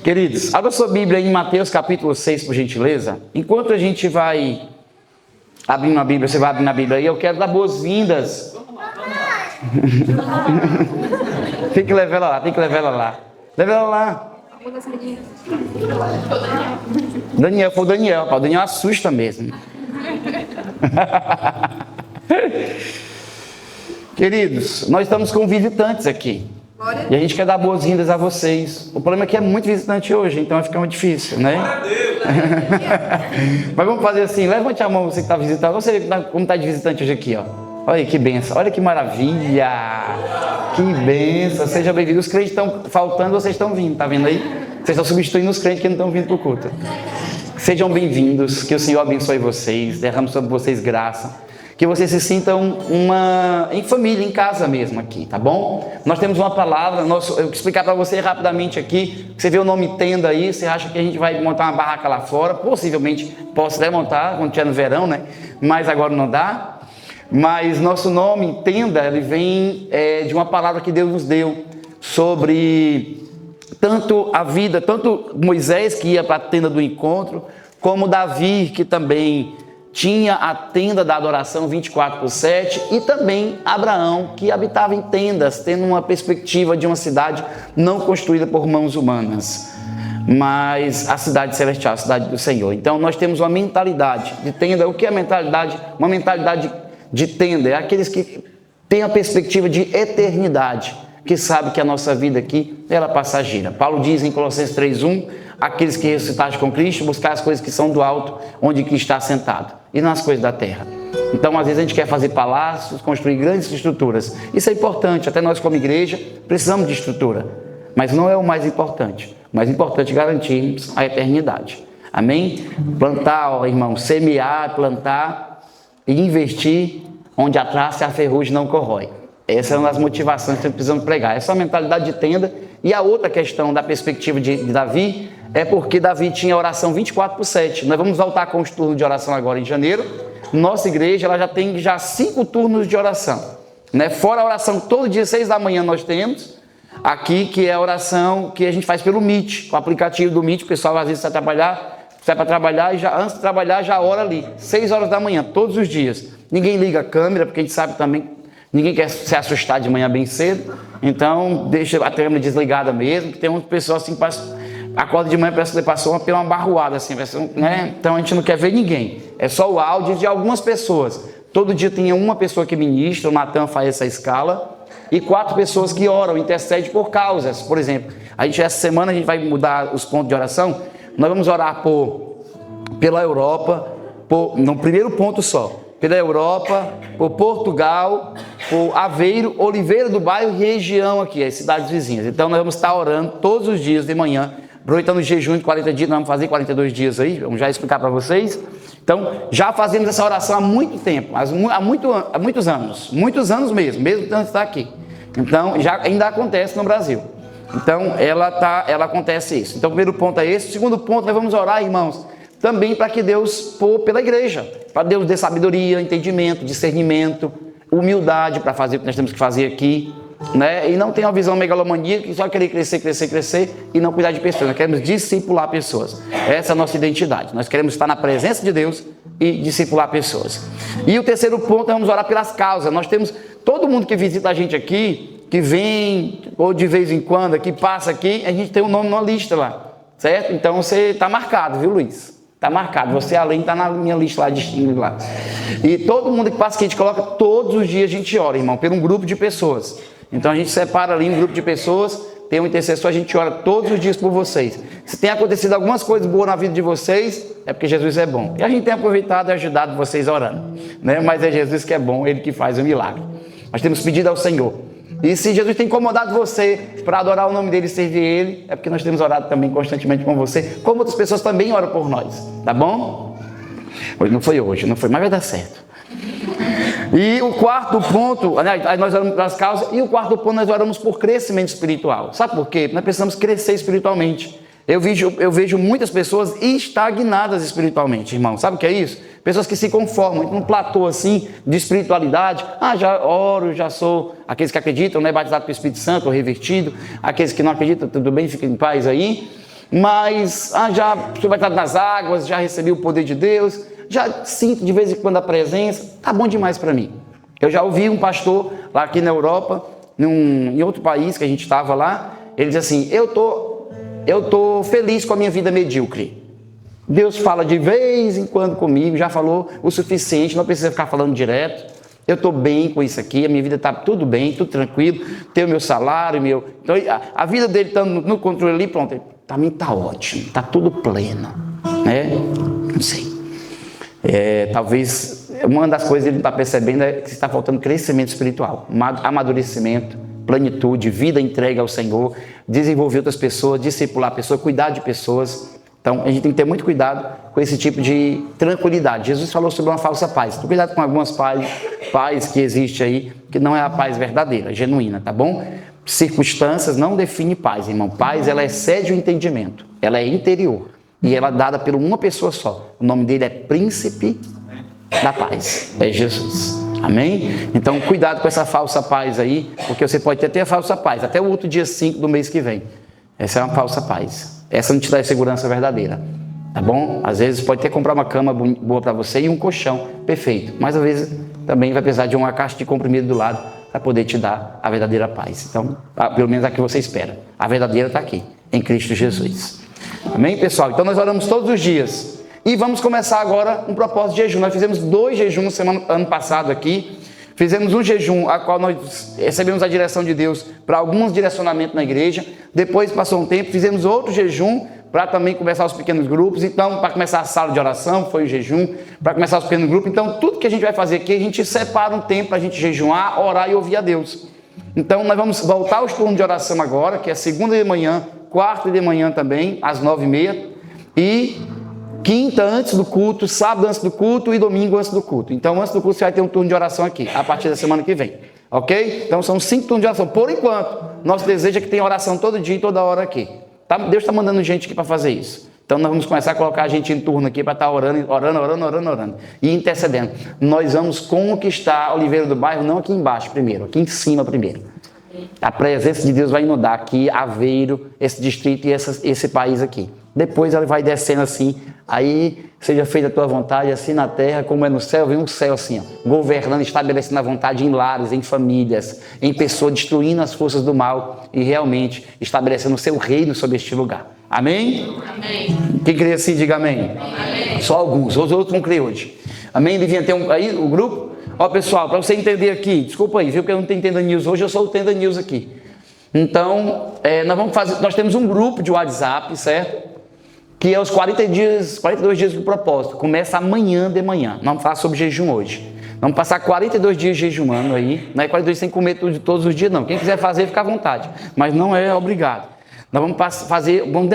Queridos, abra sua Bíblia em Mateus capítulo 6, por gentileza. Enquanto a gente vai abrindo a Bíblia, você vai abrindo a Bíblia aí, eu quero dar boas-vindas. Tem que levar ela lá, tem que levar ela lá. Leva ela lá. Daniel, foi o Daniel, o Daniel assusta mesmo. Queridos, nós estamos com visitantes aqui. E a gente quer dar boas-vindas a vocês. O problema é que é muito visitante hoje, então vai ficar muito difícil, né? Mas vamos fazer assim, levante a mão você que está visitando. Você como está de visitante hoje aqui, ó. Olha aí que benção, olha que maravilha. Que benção, seja bem-vindo. Os crentes estão faltando, vocês estão vindo, tá vendo aí? Vocês estão substituindo os crentes que não estão vindo para o culto. Sejam bem-vindos, que o Senhor abençoe vocês, derrame sobre vocês graça. Que vocês se sintam em família, em casa mesmo aqui, tá bom? Nós temos uma palavra, eu vou explicar para você rapidamente aqui. Você vê o nome tenda aí, você acha que a gente vai montar uma barraca lá fora? Possivelmente posso até montar, quando tiver no verão, né? Mas agora não dá. Mas nosso nome, tenda, ele vem de uma palavra que Deus nos deu sobre tanto a vida, tanto Moisés que ia para a tenda do encontro, como Davi que também tinha a tenda da adoração 24/7 e também Abraão que habitava em tendas, tendo uma perspectiva de uma cidade não construída por mãos humanas, mas a cidade celestial, a cidade do Senhor. Então nós temos uma mentalidade de tenda. O que é a mentalidade? Uma mentalidade de tenda é aqueles que têm a perspectiva de eternidade, que sabe que a nossa vida aqui ela é passageira. Paulo diz em Colossenses 3:1, aqueles que ressuscitaram com Cristo, buscar as coisas que são do alto, onde que está sentado, e não as coisas da terra. Então, às vezes a gente quer fazer palácios, construir grandes estruturas. Isso é importante, até nós como igreja precisamos de estrutura, mas não é o mais importante. O mais importante é garantirmos a eternidade. Amém? Plantar, ó, irmão, semear, plantar e investir onde a traça e a ferrugem não corrói. Essa é uma das motivações que precisamos pregar. Essa é a mentalidade de tenda. E a outra questão da perspectiva de Davi é porque Davi tinha oração 24/7. Nós vamos voltar com os turnos de oração agora em janeiro. Nossa igreja ela já tem 5 turnos de oração, né? Fora a oração todo dia, 6 da manhã nós temos aqui, que é a oração que a gente faz pelo Meet, com o aplicativo do Meet. O pessoal às vezes sai para trabalhar e já antes de trabalhar já ora ali, 6 horas da manhã, todos os dias. Ninguém liga a câmera, porque a gente sabe também, ninguém quer se assustar de manhã bem cedo, então deixa a câmera desligada mesmo, que tem umas pessoas assim, acorda de manhã, parece que passou uma barroada assim, né? Então a gente não quer ver ninguém, é só o áudio de algumas pessoas. Todo dia tem uma pessoa que ministra, o Natan faz essa escala, e 4 pessoas que oram, intercedem por causas. Por exemplo, essa semana a gente vai mudar os pontos de oração. Nós vamos orar pela Europa, no primeiro ponto só, pela Europa, por Portugal, por Aveiro, Oliveira do Bairro e região aqui, as cidades vizinhas. Então nós vamos estar orando todos os dias de manhã, aproveitando o jejum de 40 dias, nós vamos fazer 42 dias aí, vamos já explicar para vocês. Então já fazemos essa oração há muito tempo, há muitos anos mesmo antes de estar aqui. Então ainda acontece no Brasil. Então ela acontece isso. Então o primeiro ponto é esse. O segundo ponto, nós vamos orar, irmãos, também para que Deus pela igreja, para Deus dê sabedoria, entendimento, discernimento, humildade para fazer o que nós temos que fazer aqui, né? E não ter uma visão megalomaníaca que só querer crescer e não cuidar de pessoas. Nós queremos discipular pessoas. Essa é a nossa identidade. Nós queremos estar na presença de Deus e discipular pessoas. E o terceiro ponto, nós vamos orar pelas causas. Nós temos todo mundo que visita a gente aqui, que vem ou de vez em quando aqui, passa aqui, a gente tem um nome numa lista lá, certo? Então você está marcado, viu, Luiz? Está marcado, você além está na minha lista lá, distingue lá. E todo mundo que passa aqui, a gente coloca, todos os dias a gente ora, irmão, por um grupo de pessoas. Então a gente separa ali um grupo de pessoas, tem um intercessor, a gente ora todos os dias por vocês. Se tem acontecido algumas coisas boas na vida de vocês, é porque Jesus é bom. E a gente tem aproveitado e ajudado vocês orando, né? Mas é Jesus que é bom, Ele que faz o milagre. Nós temos pedido ao Senhor. E se Jesus tem incomodado você para adorar o nome dele e servir ele, é porque nós temos orado também constantemente com você, como outras pessoas também oram por nós, tá bom? Hoje não foi, mas vai dar certo. E o quarto ponto, nós oramos pelas causas, e o quarto ponto nós oramos por crescimento espiritual. Sabe por quê? Nós precisamos crescer espiritualmente. Eu vejo muitas pessoas estagnadas espiritualmente, irmão. Sabe o que é isso? Pessoas que se conformam num platô assim de espiritualidade. Já oro, já sou. Aqueles que acreditam, né, batizado pelo Espírito Santo ou revertido. Aqueles que não acreditam, tudo bem, fiquem em paz aí. mas já você vai estar nas águas, já recebi o poder de Deus, já sinto de vez em quando a presença, tá bom demais para mim. Eu já ouvi um pastor lá aqui na Europa, em outro país que a gente estava lá, ele diz assim, eu tô feliz com a minha vida medíocre. Deus fala de vez em quando comigo, já falou o suficiente, não precisa ficar falando direto. Eu estou bem com isso aqui, a minha vida está tudo bem, tudo tranquilo, tenho meu salário, Então, a vida dele está no controle ali, pronto, para mim está ótimo, está tudo pleno, né? Não sei. Talvez uma das coisas que ele está percebendo é que está faltando crescimento espiritual, amadurecimento, plenitude, vida entregue ao Senhor, desenvolver outras pessoas, discipular pessoas, cuidar de pessoas. Então, a gente tem que ter muito cuidado com esse tipo de tranquilidade. Jesus falou sobre uma falsa paz. Então, cuidado com algumas paz que existe aí, que não é a paz verdadeira, genuína, tá bom? Circunstâncias não definem paz, irmão. Paz, ela excede o entendimento. Ela é interior. E ela é dada por uma pessoa só. O nome dele é Príncipe da Paz. É Jesus. Amém? Então, cuidado com essa falsa paz aí, porque você pode ter a falsa paz até o outro dia 5 do mês que vem. Essa é uma falsa paz. Essa não te dá a segurança verdadeira, tá bom? Às vezes pode ter que comprar uma cama boa para você e um colchão perfeito, mas às vezes também vai precisar de uma caixa de comprimido do lado para poder te dar a verdadeira paz. Então, pelo menos a que você espera. A verdadeira está aqui, em Cristo Jesus. Amém, pessoal? Então nós oramos todos os dias e vamos começar agora um propósito de jejum. Nós fizemos 2 jejuns ano passado aqui. Fizemos um jejum, a qual nós recebemos a direção de Deus para alguns direcionamentos na igreja. Depois passou um tempo, fizemos outro jejum para também começar os pequenos grupos. Então, para começar a sala de oração, foi o jejum. Para começar os pequenos grupos. Então, tudo que a gente vai fazer aqui, a gente separa um tempo para a gente jejuar, orar e ouvir a Deus. Então, nós vamos voltar aos turnos de oração agora, que é segunda de manhã, quarta de manhã também, às 9h30. E quinta antes do culto, sábado antes do culto e domingo antes do culto. Então, antes do culto você vai ter um turno de oração aqui, a partir da semana que vem. Ok? Então, são 5 turnos de oração. Por enquanto, nosso desejo é que tenha oração todo dia e toda hora aqui. Tá? Deus está mandando gente aqui para fazer isso. Então, nós vamos começar a colocar a gente em turno aqui para estar orando. E intercedendo. Nós vamos conquistar a Oliveira do Bairro, não aqui embaixo primeiro, aqui em cima primeiro. A presença de Deus vai inundar aqui, Aveiro, esse distrito e esse país aqui. Depois ela vai descendo assim, aí seja feita a tua vontade, assim na terra como é no céu. Vem um céu assim, ó, governando, estabelecendo a vontade em lares, em famílias, em pessoas, destruindo as forças do mal e realmente estabelecendo o seu reino sobre este lugar. Amém? Amém. Quem crê assim, diga amém. Amém. Só alguns, os outros vão crer hoje. Amém? Devia ter aí o grupo. Ó, pessoal, para você entender aqui, desculpa aí, viu, porque eu não tenho Tenda News hoje, eu sou o Tenda News aqui. Então, nós temos um grupo de WhatsApp, certo? Que é os 42 dias do propósito. Começa amanhã de manhã. Não vamos falar sobre jejum hoje. Vamos passar 42 dias jejuando aí. Não é 42 sem comer todos os dias, não. Quem quiser fazer, fica à vontade. Mas não é obrigado. Nós vamos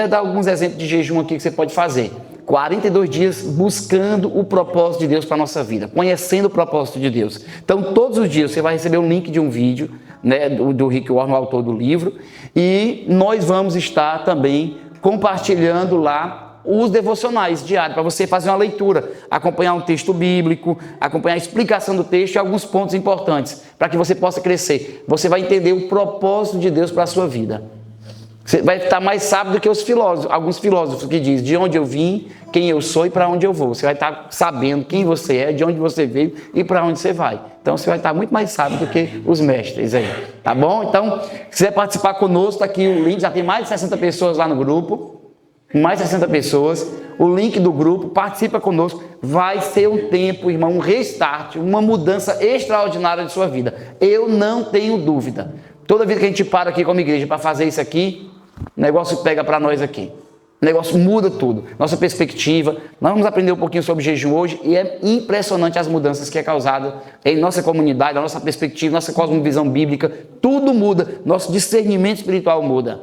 dar alguns exemplos de jejum aqui que você pode fazer. 42 dias buscando o propósito de Deus para a nossa vida. Conhecendo o propósito de Deus. Então, todos os dias você vai receber um link de um vídeo, né, do Rick Warren, o autor do livro. E nós vamos estar também compartilhando lá os devocionais diários, para você fazer uma leitura, acompanhar um texto bíblico, acompanhar a explicação do texto e alguns pontos importantes, para que você possa crescer. Você vai entender o propósito de Deus para a sua vida. Você vai estar mais sábio do que alguns filósofos que dizem de onde eu vim, quem eu sou e para onde eu vou. Você vai estar sabendo quem você é, de onde você veio e para onde você vai. Então você vai estar muito mais sábio do que os mestres aí, tá bom? Então, se quiser participar conosco, está aqui o link, já tem mais de 60 pessoas lá no grupo, mais de 60 pessoas, o link do grupo, participa conosco, vai ser um tempo, irmão, um restart, uma mudança extraordinária de sua vida. Eu não tenho dúvida. Toda vez que a gente para aqui como igreja para fazer isso aqui, o negócio pega para nós aqui. O negócio muda tudo. Nossa perspectiva. Nós vamos aprender um pouquinho sobre jejum hoje e é impressionante as mudanças que é causada em nossa comunidade, a nossa perspectiva, nossa cosmovisão bíblica. Tudo muda. Nosso discernimento espiritual muda.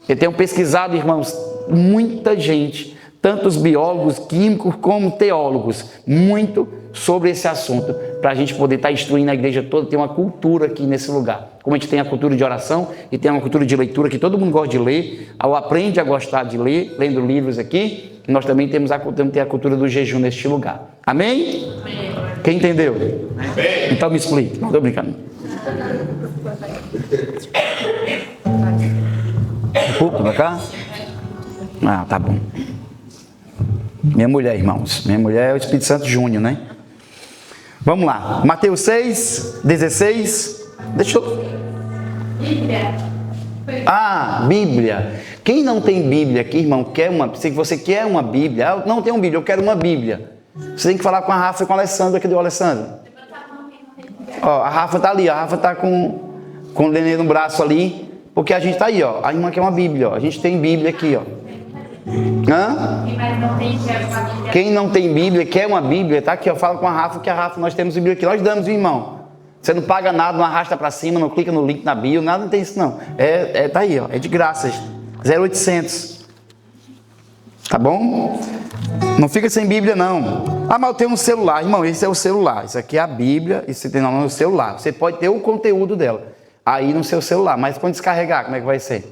Eu tenho pesquisado, irmãos, muita gente, tanto os biólogos, químicos como teólogos, muito sobre esse assunto, para a gente poder estar instruindo a igreja toda, ter uma cultura aqui nesse lugar. Como a gente tem a cultura de oração e tem uma cultura de leitura que todo mundo gosta de ler, ou aprende a gostar de ler, lendo livros aqui, nós também temos a cultura do jejum neste lugar. Amém? Amém. Quem entendeu? Amém. Então me explique, não estou brincando. Um pouco para cá? Ah, tá bom. Minha mulher, irmãos. Minha mulher é o Espírito Santo Júnior, né? Vamos lá. Mateus 6, 16. Deixa eu... Bíblia. Ah, Bíblia. Quem não tem Bíblia aqui, irmão, quer uma... Se você quer uma Bíblia... Ah, não tenho Bíblia, eu quero uma Bíblia. Você tem que falar com a Rafa e com a Alessandra. Cadê o Alessandro? Ó, a Rafa tá ali. A Rafa tá com o Nenê no braço ali. Porque a gente tá aí, ó. A irmã quer uma Bíblia, ó. A gente tem Bíblia aqui, ó. Hã? Quem não tem Bíblia, quer uma Bíblia, tá aqui, ó. Fala com a Rafa, que a Rafa, nós temos Bíblia aqui. Nós damos, irmão. Você não paga nada, não arrasta pra cima, não clica no link na bio, nada, não tem isso não. Tá aí, ó. É de graça. 0800. Tá bom? Não fica sem Bíblia, não. Ah, mas eu tenho um celular. Irmão, esse é o celular. Isso aqui é a Bíblia, e você tem no celular. Você pode ter o conteúdo dela aí no seu celular, mas quando descarregar, como é que vai ser?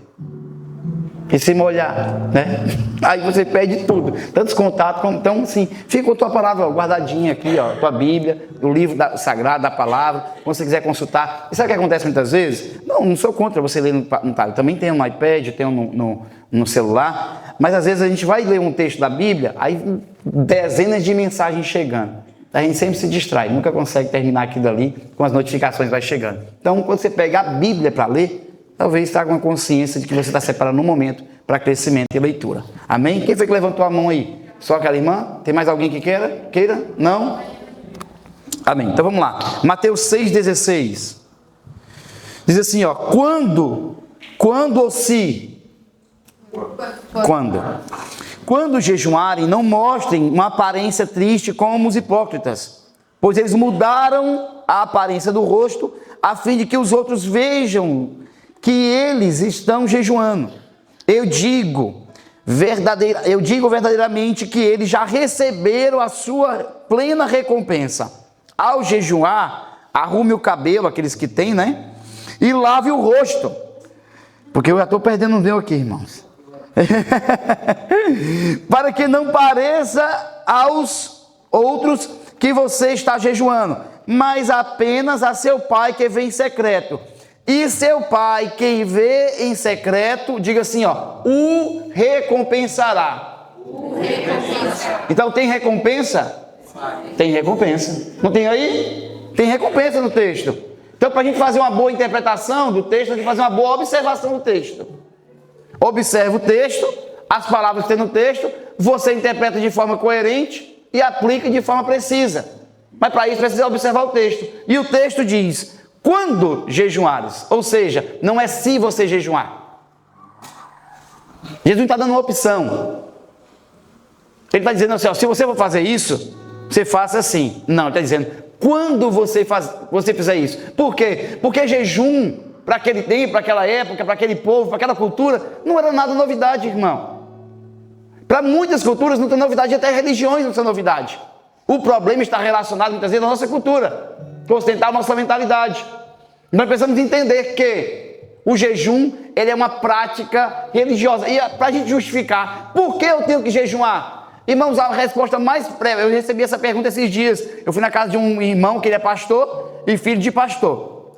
E se molhar, né? Aí você perde tudo. Tantos contatos, como, então, assim, fica com a tua palavra ó, guardadinha aqui, ó, tua Bíblia, o livro sagrado da palavra, quando você quiser consultar. E sabe o que acontece muitas vezes? Não sou contra você ler no tablet. Também tenho no iPad, tenho no celular, mas às vezes a gente vai ler um texto da Bíblia, aí dezenas de mensagens chegando. A gente sempre se distrai, nunca consegue terminar aquilo ali, com as notificações vai chegando. Então, quando você pega a Bíblia para ler, talvez traga uma consciência de que você está separando um momento para crescimento e leitura. Amém? Quem foi que levantou a mão aí? Só aquela irmã? Tem mais alguém que queira? Não? Amém. Então vamos lá. Mateus 6,16. Diz assim, ó. Quando jejuarem, não mostrem uma aparência triste como os hipócritas, pois eles mudaram a aparência do rosto, a fim de que os outros vejam que eles estão jejuando. Eu digo verdadeiramente que eles já receberam a sua plena recompensa. Ao jejuar, arrume o cabelo, aqueles que têm, né? E lave o rosto. Porque eu já estou perdendo um dedo aqui, irmãos. Para que não pareça aos outros que você está jejuando, mas apenas a seu pai que vem em secreto. E seu pai, quem vê em secreto, diga assim, ó, o recompensará. Então tem recompensa? Tem recompensa. Não tem aí? Tem recompensa no texto. Então, para a gente fazer uma boa interpretação do texto, a gente fazer uma boa observação do texto. Observa o texto, as palavras que tem no texto, você interpreta de forma coerente e aplica de forma precisa. Mas para isso precisa observar o texto. E o texto diz, quando jejuares, ou seja, não é se você jejuar. Jesus está dando uma opção. Ele está dizendo assim, ó, se você for fazer isso, você faça assim. Não, ele está dizendo, quando você fizer isso. Por quê? Porque jejum, para aquele tempo, para aquela época, para aquele povo, para aquela cultura, não era nada novidade, irmão. Para muitas culturas não tem novidade, até religiões não são novidade. O problema está relacionado muitas vezes à nossa cultura, para ostentar a nossa mentalidade. Nós precisamos entender que o jejum, ele é uma prática religiosa. E para a gente justificar, por que eu tenho que jejuar? Irmãos, a resposta mais breve, eu recebi essa pergunta esses dias. Eu fui na casa de um irmão que ele é pastor e filho de pastor.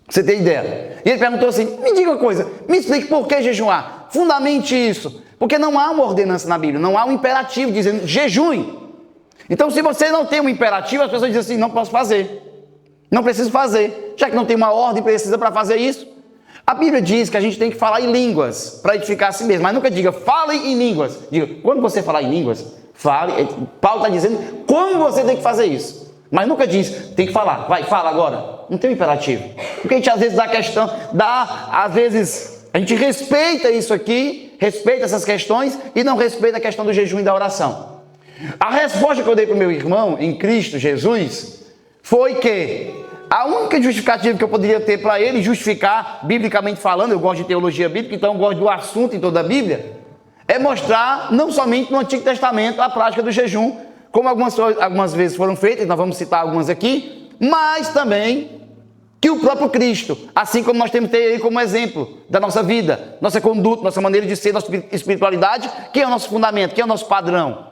Você tem ideia? E ele perguntou assim, me diga uma coisa, me explique por que jejuar. Fundamente isso. Porque não há uma ordenança na Bíblia, não há um imperativo dizendo jejue. Então, se você não tem um imperativo, as pessoas dizem assim, não posso fazer. Não preciso fazer. Já que não tem uma ordem precisa para fazer isso. A Bíblia diz que a gente tem que falar em línguas para edificar a si mesmo. Mas nunca diga, fale em línguas. Diga, quando você falar em línguas, fale. Paulo está dizendo como você tem que fazer isso. Mas nunca diz, tem que falar. Vai, fala agora. Não tem um imperativo. Porque a gente às vezes a gente respeita isso aqui, respeita essas questões e não respeita a questão do jejum e da oração. A resposta que eu dei para o meu irmão em Cristo Jesus foi que a única justificativa que eu poderia ter para ele justificar, biblicamente falando, eu gosto de teologia bíblica, então eu gosto do assunto em toda a Bíblia, é mostrar não somente no Antigo Testamento a prática do jejum, como algumas vezes foram feitas, nós vamos citar algumas aqui, mas também que o próprio Cristo, assim como nós temos que ter ele como exemplo da nossa vida, nossa conduta, nossa maneira de ser, nossa espiritualidade, quem é o nosso fundamento, quem é o nosso padrão?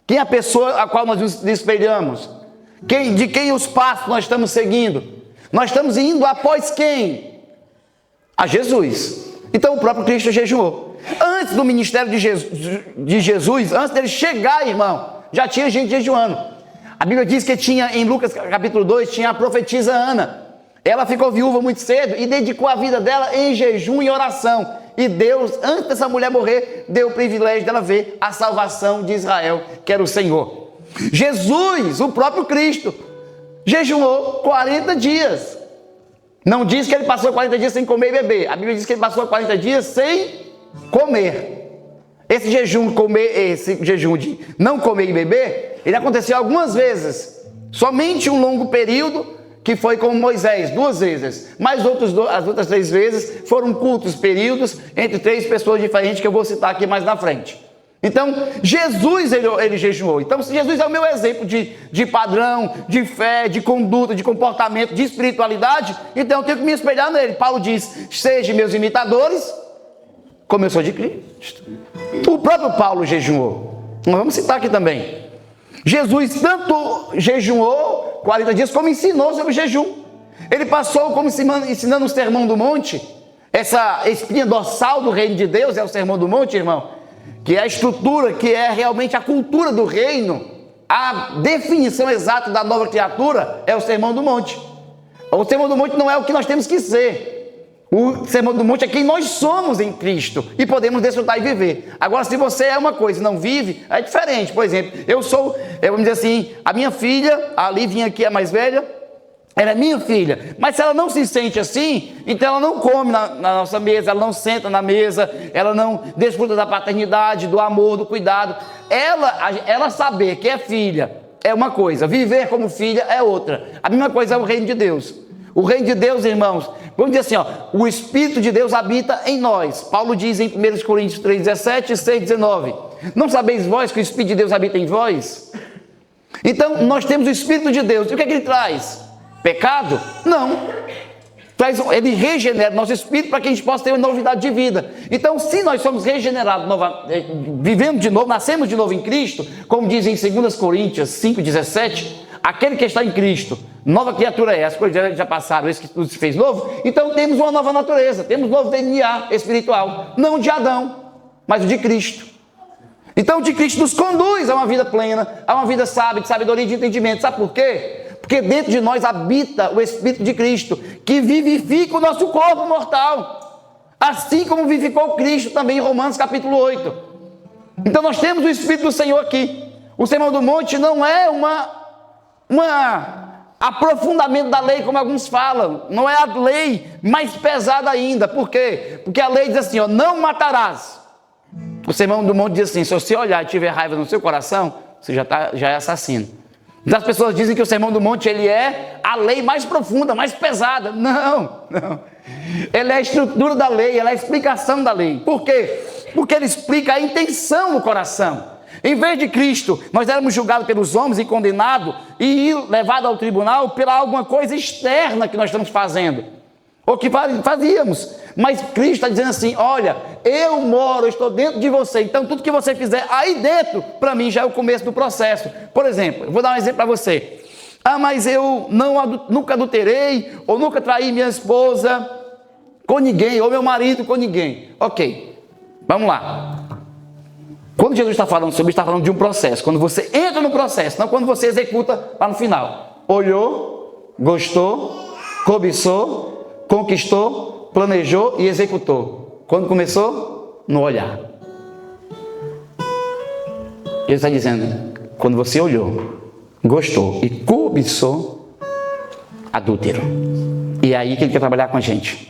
Quem é a pessoa a qual nós nos espelhamos? De quem os passos nós estamos seguindo? Nós estamos indo após quem? A Jesus. Então o próprio Cristo jejuou. Antes do ministério de Jesus, antes dele chegar, irmão, já tinha gente jejuando. A Bíblia diz que tinha, em Lucas capítulo 2, tinha a profetisa Ana. Ela ficou viúva muito cedo e dedicou a vida dela em jejum e oração. E Deus, antes dessa mulher morrer, deu o privilégio dela ver a salvação de Israel, que era o Senhor. Jesus, o próprio Cristo, jejuou 40 dias. Não diz que ele passou 40 dias sem comer e beber. A Bíblia diz que ele passou 40 dias sem comer. Esse jejum de não comer e beber, ele aconteceu algumas vezes. Somente um longo período, que foi com Moisés, 2 vezes. Mas as outras 3 vezes foram curtos períodos entre 3 pessoas diferentes, que eu vou citar aqui mais na frente. Então, Jesus, ele jejuou. Então, se Jesus é o meu exemplo de padrão, de fé, de conduta, de comportamento, de espiritualidade, então eu tenho que me espelhar nele. Paulo diz, sejam meus imitadores, como eu sou de Cristo. O próprio Paulo jejuou. Nós vamos citar aqui também. Jesus tanto jejuou 40 dias, como ensinou sobre o jejum. Ele passou como ensinando o Sermão do Monte. Essa espinha dorsal do reino de Deus é o Sermão do Monte, irmão. Que é a estrutura, que é realmente a cultura do reino. A definição exata da nova criatura é o Sermão do Monte. O Sermão do Monte não é o que nós temos que ser. O Sermão do Monte é quem nós somos em Cristo e podemos desfrutar e viver. Agora, se você é uma coisa e não vive, é diferente. Por exemplo, vamos dizer assim, a minha filha, a Livinha aqui, a mais velha, ela é minha filha, mas se ela não se sente assim, então ela não come na nossa mesa, ela não senta na mesa, ela não desfruta da paternidade, do amor, do cuidado. Ela saber que é filha é uma coisa, viver como filha é outra. A mesma coisa é o reino de Deus. O reino de Deus, irmãos, vamos dizer assim, o Espírito de Deus habita em nós. Paulo diz em 1 Coríntios 3,17 e 6,19. Não sabeis vós que o Espírito de Deus habita em vós? Então, nós temos o Espírito de Deus. E o que é que ele traz? Pecado? Não. Ele regenera nosso espírito para que a gente possa ter uma novidade de vida. Então, se nós somos regenerados, vivemos de novo, nascemos de novo em Cristo, como diz em 2 Coríntios 5,17, aquele que está em Cristo, nova criatura é, as coisas já passaram, esse que tudo se fez novo, então temos uma nova natureza, temos um novo DNA espiritual, não de Adão, mas o de Cristo. Então o de Cristo nos conduz a uma vida plena, a uma vida sábia, de sabedoria e de entendimento. Sabe por quê? Porque dentro de nós habita o Espírito de Cristo, que vivifica o nosso corpo mortal, assim como vivificou Cristo também em Romanos capítulo 8. Então nós temos o Espírito do Senhor aqui. O Sermão do Monte não é aprofundamento da lei, como alguns falam, não é a lei mais pesada ainda. Por quê? Porque a lei diz assim, não matarás. O Sermão do Monte diz assim, se você olhar e tiver raiva no seu coração, você já é assassino. Então as pessoas dizem que o Sermão do Monte ele é a lei mais profunda, mais pesada. Não. Ele é a estrutura da lei, ele é a explicação da lei. Por quê? Porque ele explica a intenção do coração. Em vez de Cristo, nós éramos julgados pelos homens e condenados e levados ao tribunal pela alguma coisa externa que nós estamos fazendo, ou que fazíamos. Mas Cristo está dizendo assim, olha, eu estou dentro de você, então tudo que você fizer aí dentro, para mim já é o começo do processo. Por exemplo, eu vou dar um exemplo para você. Mas eu nunca adulterei, ou nunca traí minha esposa com ninguém, ou meu marido com ninguém. Ok, vamos lá. Quando Jesus está falando sobre isso, está falando de um processo. Quando você entra no processo, não quando você executa lá no final. Olhou, gostou, cobiçou, conquistou, planejou e executou. Quando começou? No olhar. Ele está dizendo, quando você olhou, gostou e cobiçou, adúltero. E é aí que ele quer trabalhar com a gente.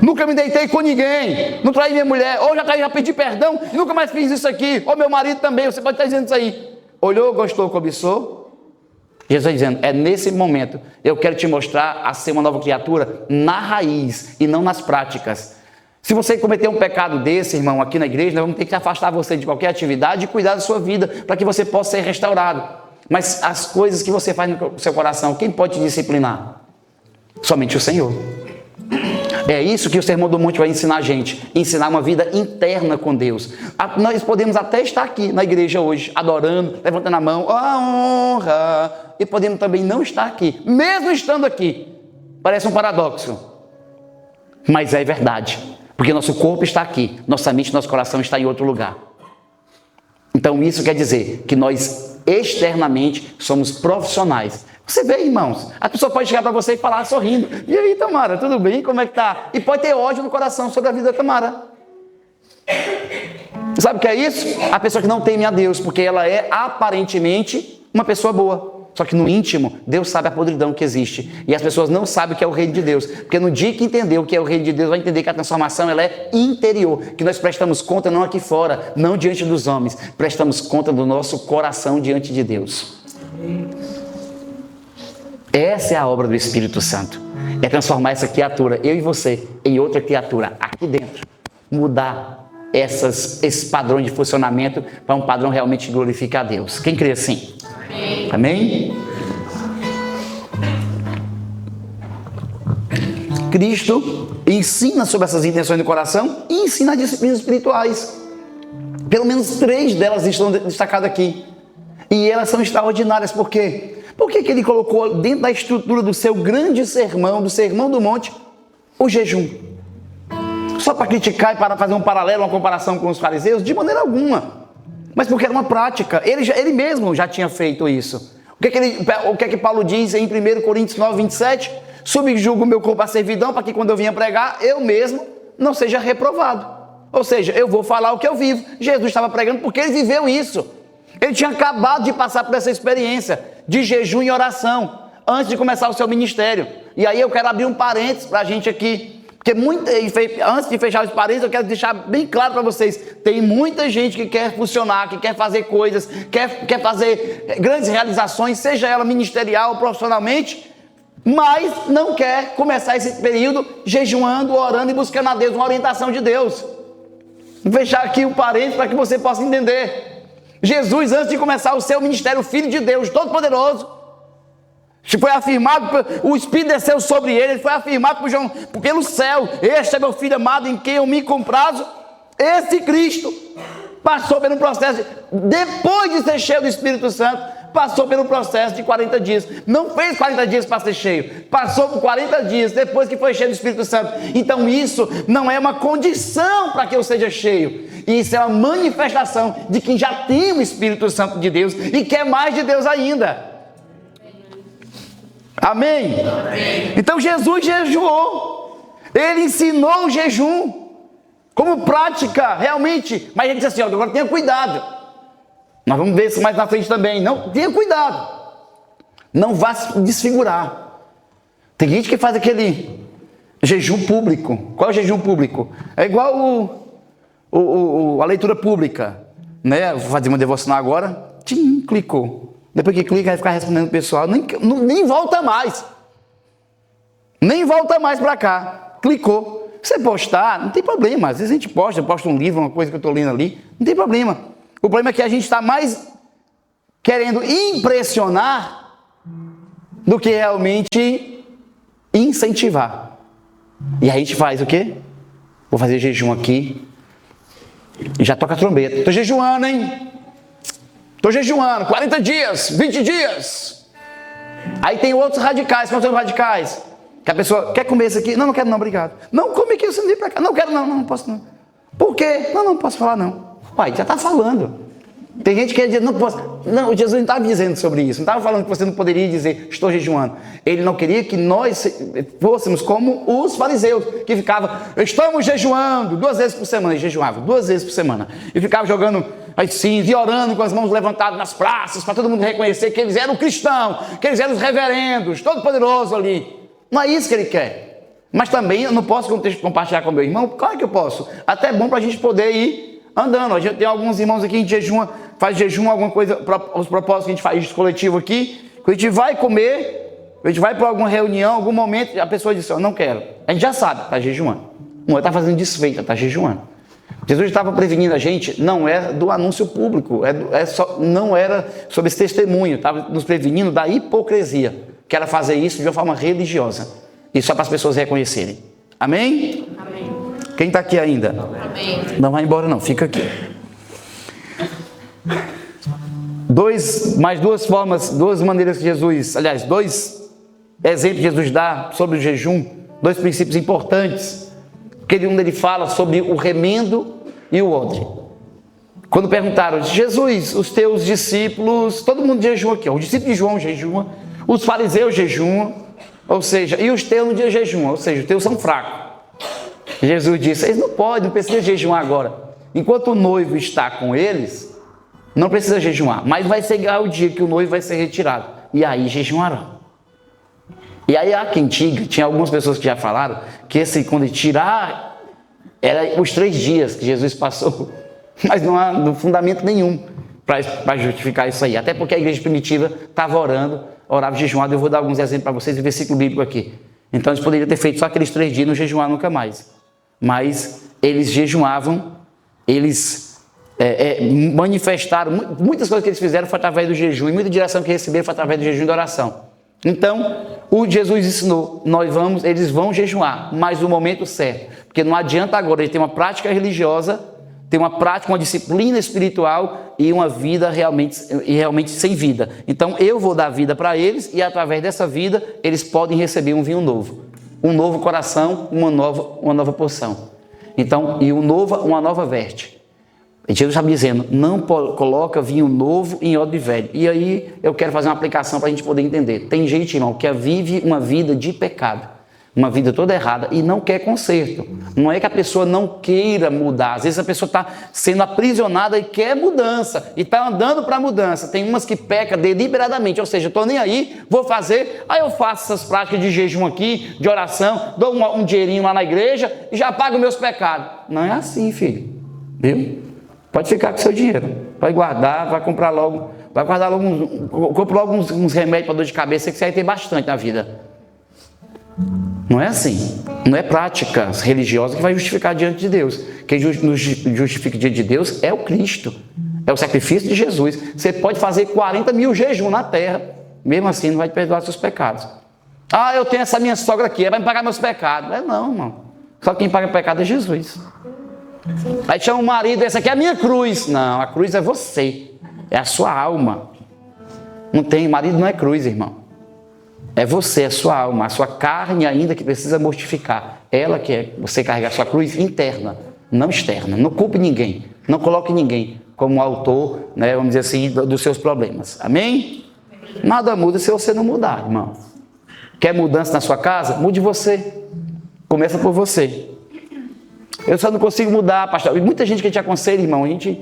Nunca me deitei com ninguém, não traí minha mulher, ou já pedi perdão e nunca mais fiz isso aqui, ou meu marido também, você pode estar dizendo isso aí. Olhou, gostou, cobiçou. Jesus está dizendo, é nesse momento, eu quero te mostrar a ser uma nova criatura na raiz e não nas práticas. Se você cometer um pecado desse, irmão, aqui na igreja, nós vamos ter que afastar você de qualquer atividade e cuidar da sua vida, para que você possa ser restaurado. Mas as coisas que você faz no seu coração, quem pode te disciplinar? Somente o Senhor. É isso que o Sermão do Monte vai ensinar a gente, ensinar uma vida interna com Deus. Nós podemos até estar aqui na igreja hoje, adorando, levantando a mão, a honra, e podemos também não estar aqui, mesmo estando aqui. Parece um paradoxo. Mas é verdade, porque nosso corpo está aqui, nossa mente, nosso coração está em outro lugar. Então isso quer dizer que nós externamente somos profissionais. Você vê, irmãos, a pessoa pode chegar para você e falar sorrindo: e aí, Tamara, tudo bem? Como é que tá? E pode ter ódio no coração sobre a vida da Tamara. Sabe o que é isso? A pessoa que não teme a Deus, porque ela é aparentemente uma pessoa boa. Só que no íntimo, Deus sabe a podridão que existe. E as pessoas não sabem o que é o reino de Deus. Porque no dia que entender o que é o reino de Deus, vai entender que a transformação ela é interior. Que nós prestamos conta não aqui fora, não diante dos homens. Prestamos conta do nosso coração diante de Deus. Essa é a obra do Espírito Santo. É transformar essa criatura, eu e você, em outra criatura, aqui dentro. Mudar esses padrões de funcionamento para um padrão realmente que glorifica a Deus. Quem crê assim? Amém? Amém? Cristo ensina sobre essas intenções do coração e ensina as disciplinas espirituais. Pelo menos 3 delas estão destacadas aqui. E elas são extraordinárias. Por quê? Por que ele colocou dentro da estrutura do seu grande sermão, do Sermão do Monte, o jejum? Só para criticar e para fazer um paralelo, uma comparação com os fariseus? De maneira alguma. Mas porque era uma prática. Ele mesmo já tinha feito isso. O que é que Paulo diz em 1 Coríntios 9, 27? Subjugo o meu corpo à servidão para que quando eu venha pregar, eu mesmo não seja reprovado. Ou seja, eu vou falar o que eu vivo. Jesus estava pregando porque ele viveu isso. Ele tinha acabado de passar por essa experiência de jejum e oração antes de começar o seu ministério. E aí eu quero abrir um parênteses para a gente aqui. Porque antes de fechar os parênteses, eu quero deixar bem claro para vocês: tem muita gente que quer funcionar, que quer fazer coisas, quer fazer grandes realizações, seja ela ministerial ou profissionalmente, mas não quer começar esse período jejuando, orando e buscando a Deus, uma orientação de Deus. Vou fechar aqui o parênteses para que você possa entender. Jesus, antes de começar o seu ministério, o Filho de Deus, Todo-Poderoso, foi afirmado, o Espírito desceu sobre ele foi afirmado pelo céu: este é meu Filho amado em quem eu me comprazo. Esse Cristo passou pelo processo, depois de ser cheio do Espírito Santo, passou pelo processo de 40 dias. Não fez 40 dias para ser cheio, passou por 40 dias depois que foi cheio do Espírito Santo. Então isso não é uma condição para que eu seja cheio. Isso é uma manifestação de quem já tem o Espírito Santo de Deus e quer mais de Deus ainda. Amém? Amém? Então Jesus jejuou. Ele ensinou o jejum como prática, realmente. Mas ele disse assim: agora tenha cuidado. Nós vamos ver isso mais na frente também. Não, tenha cuidado. Não vá se desfigurar. Tem gente que faz aquele jejum público. Qual é o jejum público? É igual a leitura pública, né? Vou fazer uma devocional agora. Clicou. Depois que clica, vai ficar respondendo o pessoal. Nem volta mais. Nem volta mais para cá. Clicou. Você postar, não tem problema. Às vezes a gente posta um livro, uma coisa que eu estou lendo ali. Não tem problema. O problema é que a gente está mais querendo impressionar do que realmente incentivar. E aí a gente faz o quê? Vou fazer jejum aqui. E já toca a trombeta. Estou jejuando, hein? Estou jejuando, 40 dias, 20 dias. Aí tem outros radicais. Quais são os radicais? Que a pessoa quer comer isso aqui. Não quero não, obrigado. Não, come aqui, você não vem para cá. Não quero não posso não. Por quê? Não posso falar não. Uai, já está falando. Tem gente que diz, não posso. Não, Jesus não estava dizendo sobre isso. Não estava falando que você não poderia dizer, estou jejuando. Ele não queria que nós fôssemos como os fariseus, que ficavam, estamos jejuando 2 vezes por semana. Eles jejuavam 2 vezes por semana. E ficavam jogando as cinzas e orando com as mãos levantadas nas praças, para todo mundo reconhecer que eles eram cristãos, que eles eram os reverendos, todo-poderoso ali. Não é isso que ele quer. Mas também eu não posso compartilhar com meu irmão. Claro que eu posso. Até é bom para a gente poder ir andando. A gente tem alguns irmãos aqui, a gente jejuma, faz jejum, alguma coisa, os propósitos que a gente faz coletivo aqui. Quando a gente vai comer, a gente vai para alguma reunião, algum momento, a pessoa diz, eu não quero. A gente já sabe, está jejuando. Não está fazendo desfeita, está jejuando. Jesus estava prevenindo a gente, não era do anúncio público, não era sobre esse testemunho, estava nos prevenindo da hipocrisia, que era fazer isso de uma forma religiosa, e só para as pessoas reconhecerem. Amém? Amém. Quem está aqui ainda? Amém. Não vai embora não, fica aqui. Mais duas maneiras que Jesus, aliás, 2 exemplos que Jesus dá sobre o jejum, 2 princípios importantes aquele onde ele fala sobre o remendo e o odre. Quando perguntaram, Jesus, os teus discípulos, todo mundo jejua aqui, ó, os discípulos de João jejuam, os fariseus jejuam, ou seja, e os teus no dia jejuam, ou seja, os teus são fracos. Jesus disse, eles não podem, não precisam jejuar agora. Enquanto o noivo está com eles, não precisa jejuar, mas vai chegar o dia que o noivo vai ser retirado, e aí jejuarão. E aí a quem diga, tinha algumas pessoas que já falaram, que quando tirar, era os 3 dias que Jesus passou, mas não há fundamento nenhum para justificar isso aí, até porque a igreja primitiva estava orava jejuando. Eu vou dar alguns exemplos para vocês, de versículo bíblico aqui. Então eles poderiam ter feito só aqueles 3 dias e não jejuar nunca mais, mas eles jejuavam, eles manifestaram, muitas coisas que eles fizeram foi através do jejum, e muita direção que receberam foi através do jejum e da oração. Então, o Jesus ensinou, eles vão jejuar, mas no momento certo, porque não adianta agora ele ter uma prática religiosa, ter uma prática, uma disciplina espiritual e uma vida realmente sem vida. Então, eu vou dar vida para eles e através dessa vida, eles podem receber um vinho novo, um novo coração, uma nova porção. Então, e uma nova veste. Jesus está dizendo, não coloca vinho novo em odre velho. E aí eu quero fazer uma aplicação para a gente poder entender. Tem gente, irmão, que vive uma vida de pecado, uma vida toda errada e não quer conserto. Não é que a pessoa não queira mudar. Às vezes a pessoa está sendo aprisionada e quer mudança, e está andando para mudança. Tem umas que pecam deliberadamente, ou seja, estou nem aí, vou fazer, aí eu faço essas práticas de jejum aqui, de oração, dou um dinheirinho lá na igreja e já pago meus pecados. Não é assim, filho. Viu? Pode ficar com seu dinheiro, vai guardar, vai comprar logo, compra logo uns remédios para dor de cabeça, que você vai ter bastante na vida. Não é assim, não é prática religiosa que vai justificar diante de Deus. Quem nos justifica diante de Deus é o Cristo, é o sacrifício de Jesus. Você pode fazer 40 mil jejum na terra, mesmo assim não vai te perdoar seus pecados. Ah, eu tenho essa minha sogra aqui, vai me pagar meus pecados. Não, irmão, só quem paga o pecado é Jesus. Aí chama o marido, essa aqui é a minha cruz. Não, a cruz é você, é a sua alma. Não tem, marido não é cruz, irmão. É você, é a sua alma, a sua carne ainda que precisa mortificar. Ela que é você carregar a sua cruz interna, não externa. Não culpe ninguém, não coloque ninguém como autor, né, vamos dizer assim, dos seus problemas. Amém? Nada muda se você não mudar, irmão. Quer mudança na sua casa? Mude você. Começa por você. Eu só não consigo mudar, pastor. E muita gente que a gente aconselha, irmão, a gente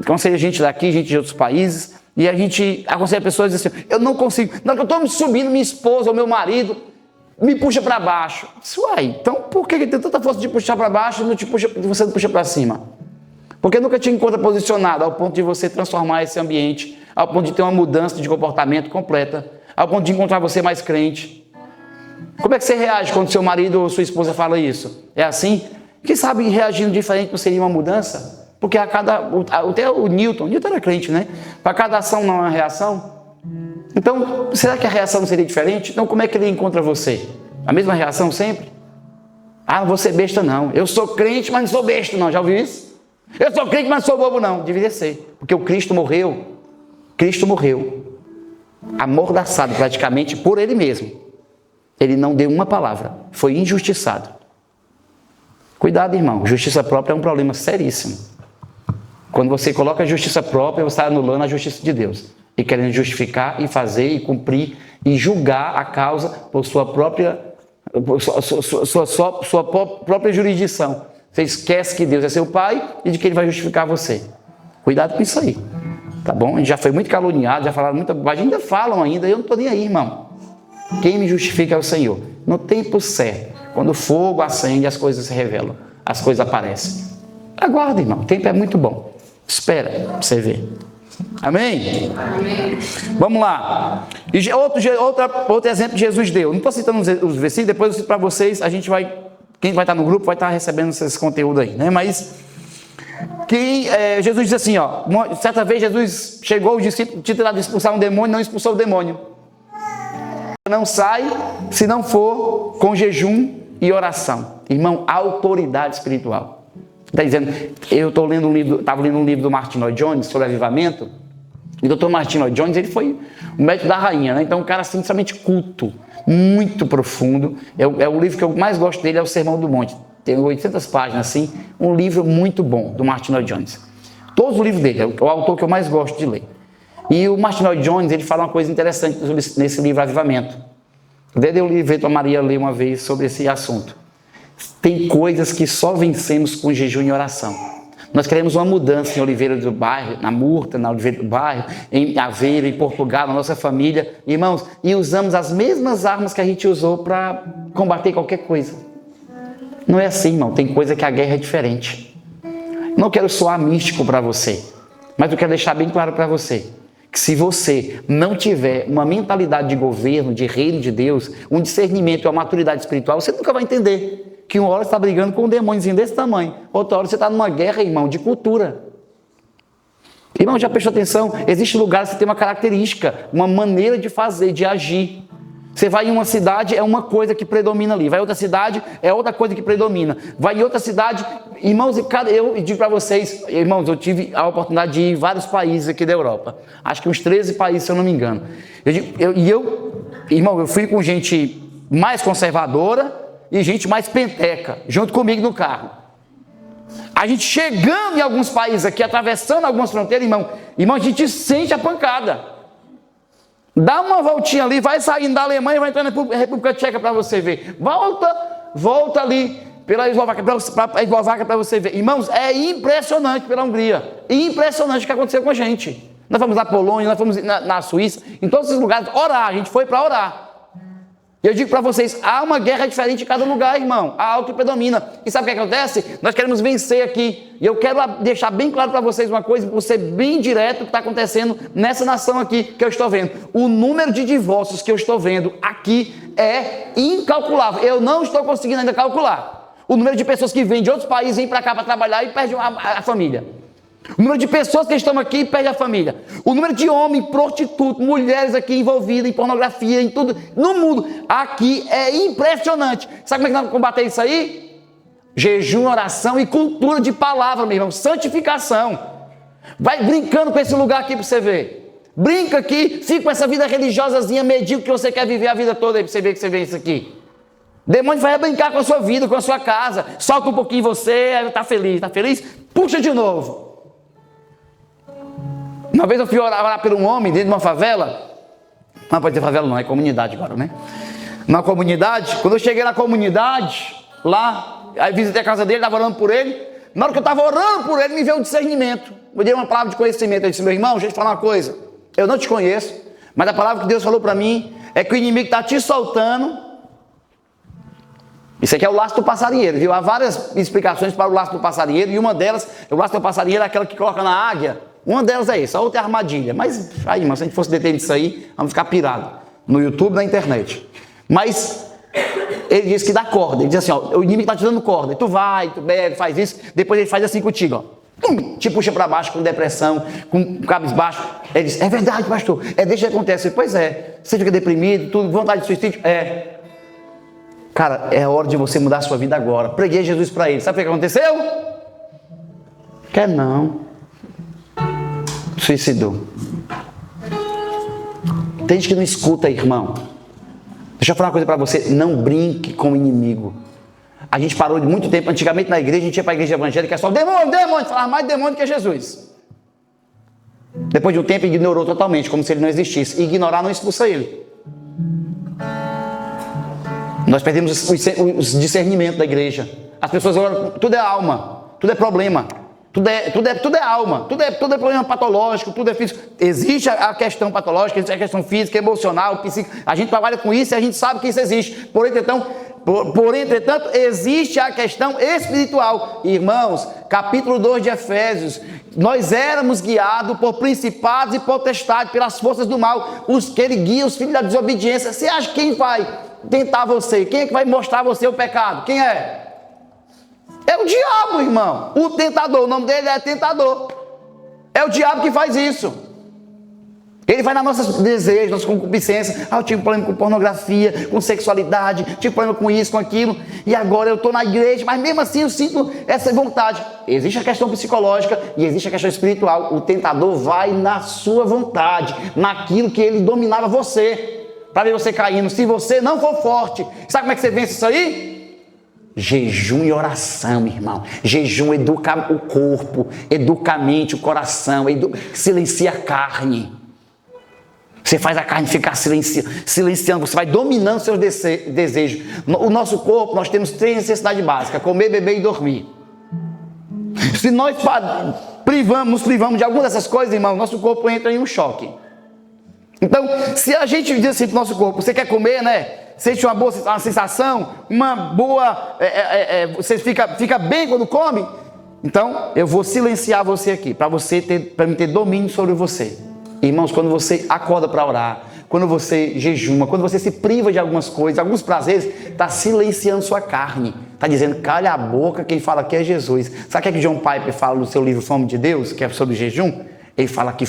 aconselha gente daqui, gente de outros países, e a gente aconselha pessoas dizendo assim, eu não consigo, não, que eu estou me subindo, minha esposa ou meu marido me puxa para baixo. Isso aí, então por que tem tanta força de puxar para baixo e você não puxa para cima? Porque nunca te encontra posicionado ao ponto de você transformar esse ambiente, ao ponto de ter uma mudança de comportamento completa, ao ponto de encontrar você mais crente. Como é que você reage quando seu marido ou sua esposa fala isso? É assim? Quem sabe reagindo diferente não seria uma mudança? Porque até o Newton era crente, né? Para cada ação não há uma reação. Então, será que a reação não seria diferente? Então, como é que ele encontra você? A mesma reação sempre? Ah, não vou ser besta não. Eu sou crente, mas não sou besta não. Já ouviu isso? Eu sou crente, mas não sou bobo não. Deveria ser. Porque o Cristo morreu, amordaçado praticamente por ele mesmo. Ele não deu uma palavra. Foi injustiçado. Cuidado, irmão. Justiça própria é um problema seríssimo. Quando você coloca a justiça própria, você está anulando a justiça de Deus. E querendo justificar e fazer e cumprir e julgar a causa por sua própria jurisdição. Você esquece que Deus é seu pai e de que ele vai justificar você. Cuidado com isso aí. Tá bom? A gente já foi muito caluniado, já falaram muita bobagem, ainda falam ainda, eu não estou nem aí, irmão. Quem me justifica é o Senhor. No tempo certo. Quando o fogo acende, as coisas se revelam, as coisas aparecem. Aguarda, irmão, o tempo é muito bom. Espera para você ver. Amém? Amém. Vamos lá. E outro exemplo que Jesus deu. Não estou citando os versículos, depois eu cito para vocês. Quem vai estar no grupo vai estar recebendo esse conteúdo aí, né? Mas Jesus diz assim, ó, certa vez Jesus chegou, os discípulos tinham tentado expulsar um demônio, não expulsou o demônio. Não sai se não for com jejum e oração. Irmão, autoridade espiritual. Está dizendo, eu estava lendo um livro do Martin Lloyd Jones sobre avivamento, e o Dr. Martin Lloyd Jones, ele foi o médico da rainha, né? Então um cara assim, extremamente culto, muito profundo. É o livro que eu mais gosto dele, é o Sermão do Monte. tem 800 páginas assim, um livro muito bom, do Martin Lloyd Jones. Todos os livros dele, é o autor que eu mais gosto de ler. E o Martin Lloyd Jones, ele fala uma coisa interessante nesse livro Avivamento. Desde eu levei a Maria ler uma vez sobre esse assunto. Tem coisas que só vencemos com jejum e oração. Nós queremos uma mudança em Oliveira do Bairro, na Murta, na Oliveira do Bairro, em Aveiro, em Portugal, na nossa família, irmãos, e usamos as mesmas armas que a gente usou para combater qualquer coisa. Não é assim, irmão, tem coisa que a guerra é diferente. Não quero soar místico para você, mas eu quero deixar bem claro para você, que se você não tiver uma mentalidade de governo, de reino de Deus, um discernimento e uma maturidade espiritual, você nunca vai entender que uma hora você está brigando com um demôniozinho desse tamanho, outra hora você está numa guerra, irmão, de cultura. Irmão, já prestou atenção? Existem lugares que tem uma característica, uma maneira de fazer, de agir. Você vai em uma cidade, é uma coisa que predomina ali. Vai em outra cidade, é outra coisa que predomina. Vai em outra cidade, irmãos, eu digo para vocês, irmãos, eu tive a oportunidade de ir em vários países aqui da Europa. Acho que uns 13 países, se eu não me engano. Irmão, eu fui com gente mais conservadora e gente mais penteca, junto comigo no carro. A gente chegando em alguns países aqui, atravessando algumas fronteiras, irmão, a gente sente a pancada. Dá uma voltinha ali, vai saindo da Alemanha e vai entrar na República Tcheca para você ver. Volta ali pela Eslováquia para você ver. Irmãos, é impressionante pela Hungria. Impressionante o que aconteceu com a gente. Nós fomos na Polônia, nós fomos na Suíça, em todos esses lugares, orar. A gente foi para orar. E eu digo para vocês, há uma guerra diferente em cada lugar, irmão. Há algo que predomina. E sabe o que acontece? Nós queremos vencer aqui. E eu quero deixar bem claro para vocês uma coisa, por ser bem direto o que está acontecendo nessa nação aqui que eu estou vendo. O número de divórcios que eu estou vendo aqui é incalculável. Eu não estou conseguindo ainda calcular. O número de pessoas que vêm de outros países, vêm para cá para trabalhar e perdem a família. O número de pessoas que estão aqui e perdem a família. O número de homens, prostitutos, mulheres aqui envolvidas em pornografia, em tudo, no mundo. Aqui é impressionante. Sabe como é que nós vamos combater isso aí? Jejum, oração e cultura de palavra, meu irmão. Santificação. Vai brincando com esse lugar aqui para você ver. Brinca aqui, fica com essa vida religiosazinha medíocre que você quer viver a vida toda aí para você ver que você vê isso aqui. Demônio vai brincar com a sua vida, com a sua casa. Solta um pouquinho você, está feliz, está feliz? Puxa de novo. Uma vez eu fui orar por um homem dentro de uma favela. Não pode dizer favela não, é comunidade agora, né? Na comunidade, quando eu cheguei na comunidade, lá, aí visitei a casa dele, estava orando por ele. Na hora que eu estava orando por ele, me veio um discernimento. Eu dei uma palavra de conhecimento. Eu disse, meu irmão, deixa eu te falar uma coisa. Eu não te conheço, mas a palavra que Deus falou para mim é que o inimigo está te soltando. Isso aqui é o laço do passarinheiro, viu? Há várias explicações para o laço do passarinheiro, e uma delas, o laço do passarinheiro é aquela que coloca na águia. Uma delas é essa, a outra é a armadilha. Mas, aí, se a gente fosse deter isso aí, vamos ficar pirados. No YouTube, na internet. Mas, ele diz que dá corda. Ele diz assim, ó, o inimigo está te dando corda. E tu vai, tu bebe, faz isso. Depois ele faz assim contigo, ó. Te puxa para baixo com depressão, com cabisbaixo. Ele diz, é verdade, pastor. Deixa que acontecer. Pois é. Você fica deprimido, tudo, vontade de suicídio. Cara, é hora de você mudar a sua vida agora. Preguei Jesus para ele. Sabe o que aconteceu? Quer não. Suicidou. Tem gente que não escuta, irmão. Deixa eu falar uma coisa para você. Não brinque com o inimigo. A gente parou de muito tempo. Antigamente na igreja, a gente ia para a igreja evangélica, é só demônio. Falava mais demônio que Jesus. Depois de um tempo, ignorou totalmente, como se ele não existisse. E ignorar não expulsa ele. Nós perdemos os discernimentos da igreja. As pessoas agora, tudo é alma, tudo é problema. Tudo é alma, tudo é problema patológico, tudo é físico. Existe a questão patológica, existe a questão física, emocional, psíquica. A gente trabalha com isso e a gente sabe que isso existe. Entretanto, existe a questão espiritual. Irmãos, capítulo 2 de Efésios, nós éramos guiados por principados e potestades, pelas forças do mal, os que ele guia, os filhos da desobediência. Você acha quem vai tentar você? Quem é que vai mostrar a você o pecado? Quem é? É o diabo, irmão. O tentador, o nome dele é tentador. É o diabo que faz isso. Ele vai nas nossas desejos, nossas concupiscências. Eu tive problema com pornografia, com sexualidade, tive problema com isso, com aquilo. E agora eu estou na igreja, mas mesmo assim eu sinto essa vontade. Existe a questão psicológica e existe a questão espiritual. O tentador vai na sua vontade, naquilo que ele dominava você, para ver você caindo. Se você não for forte, sabe como é que você vence isso aí? Jejum e oração, irmão. Jejum educa o corpo, educa a mente, o coração, silencia a carne. Você faz a carne ficar silenciando, você vai dominando seus desejos. O nosso corpo, nós temos 3 necessidades básicas: comer, beber e dormir. Se nós nos privamos de alguma dessas coisas, irmão, nosso corpo entra em um choque. Então, se a gente diz assim para o nosso corpo: você quer comer, né? Sente uma boa sensação, uma boa... você fica bem quando come? Então, eu vou silenciar você aqui, para mim ter domínio sobre você. Irmãos, quando você acorda para orar, quando você jejuma, quando você se priva de algumas coisas, alguns prazeres, está silenciando sua carne. Está dizendo: calha a boca, quem fala aqui é Jesus. Sabe o que John Piper fala no seu livro Fome de Deus, que é sobre jejum? Ele fala que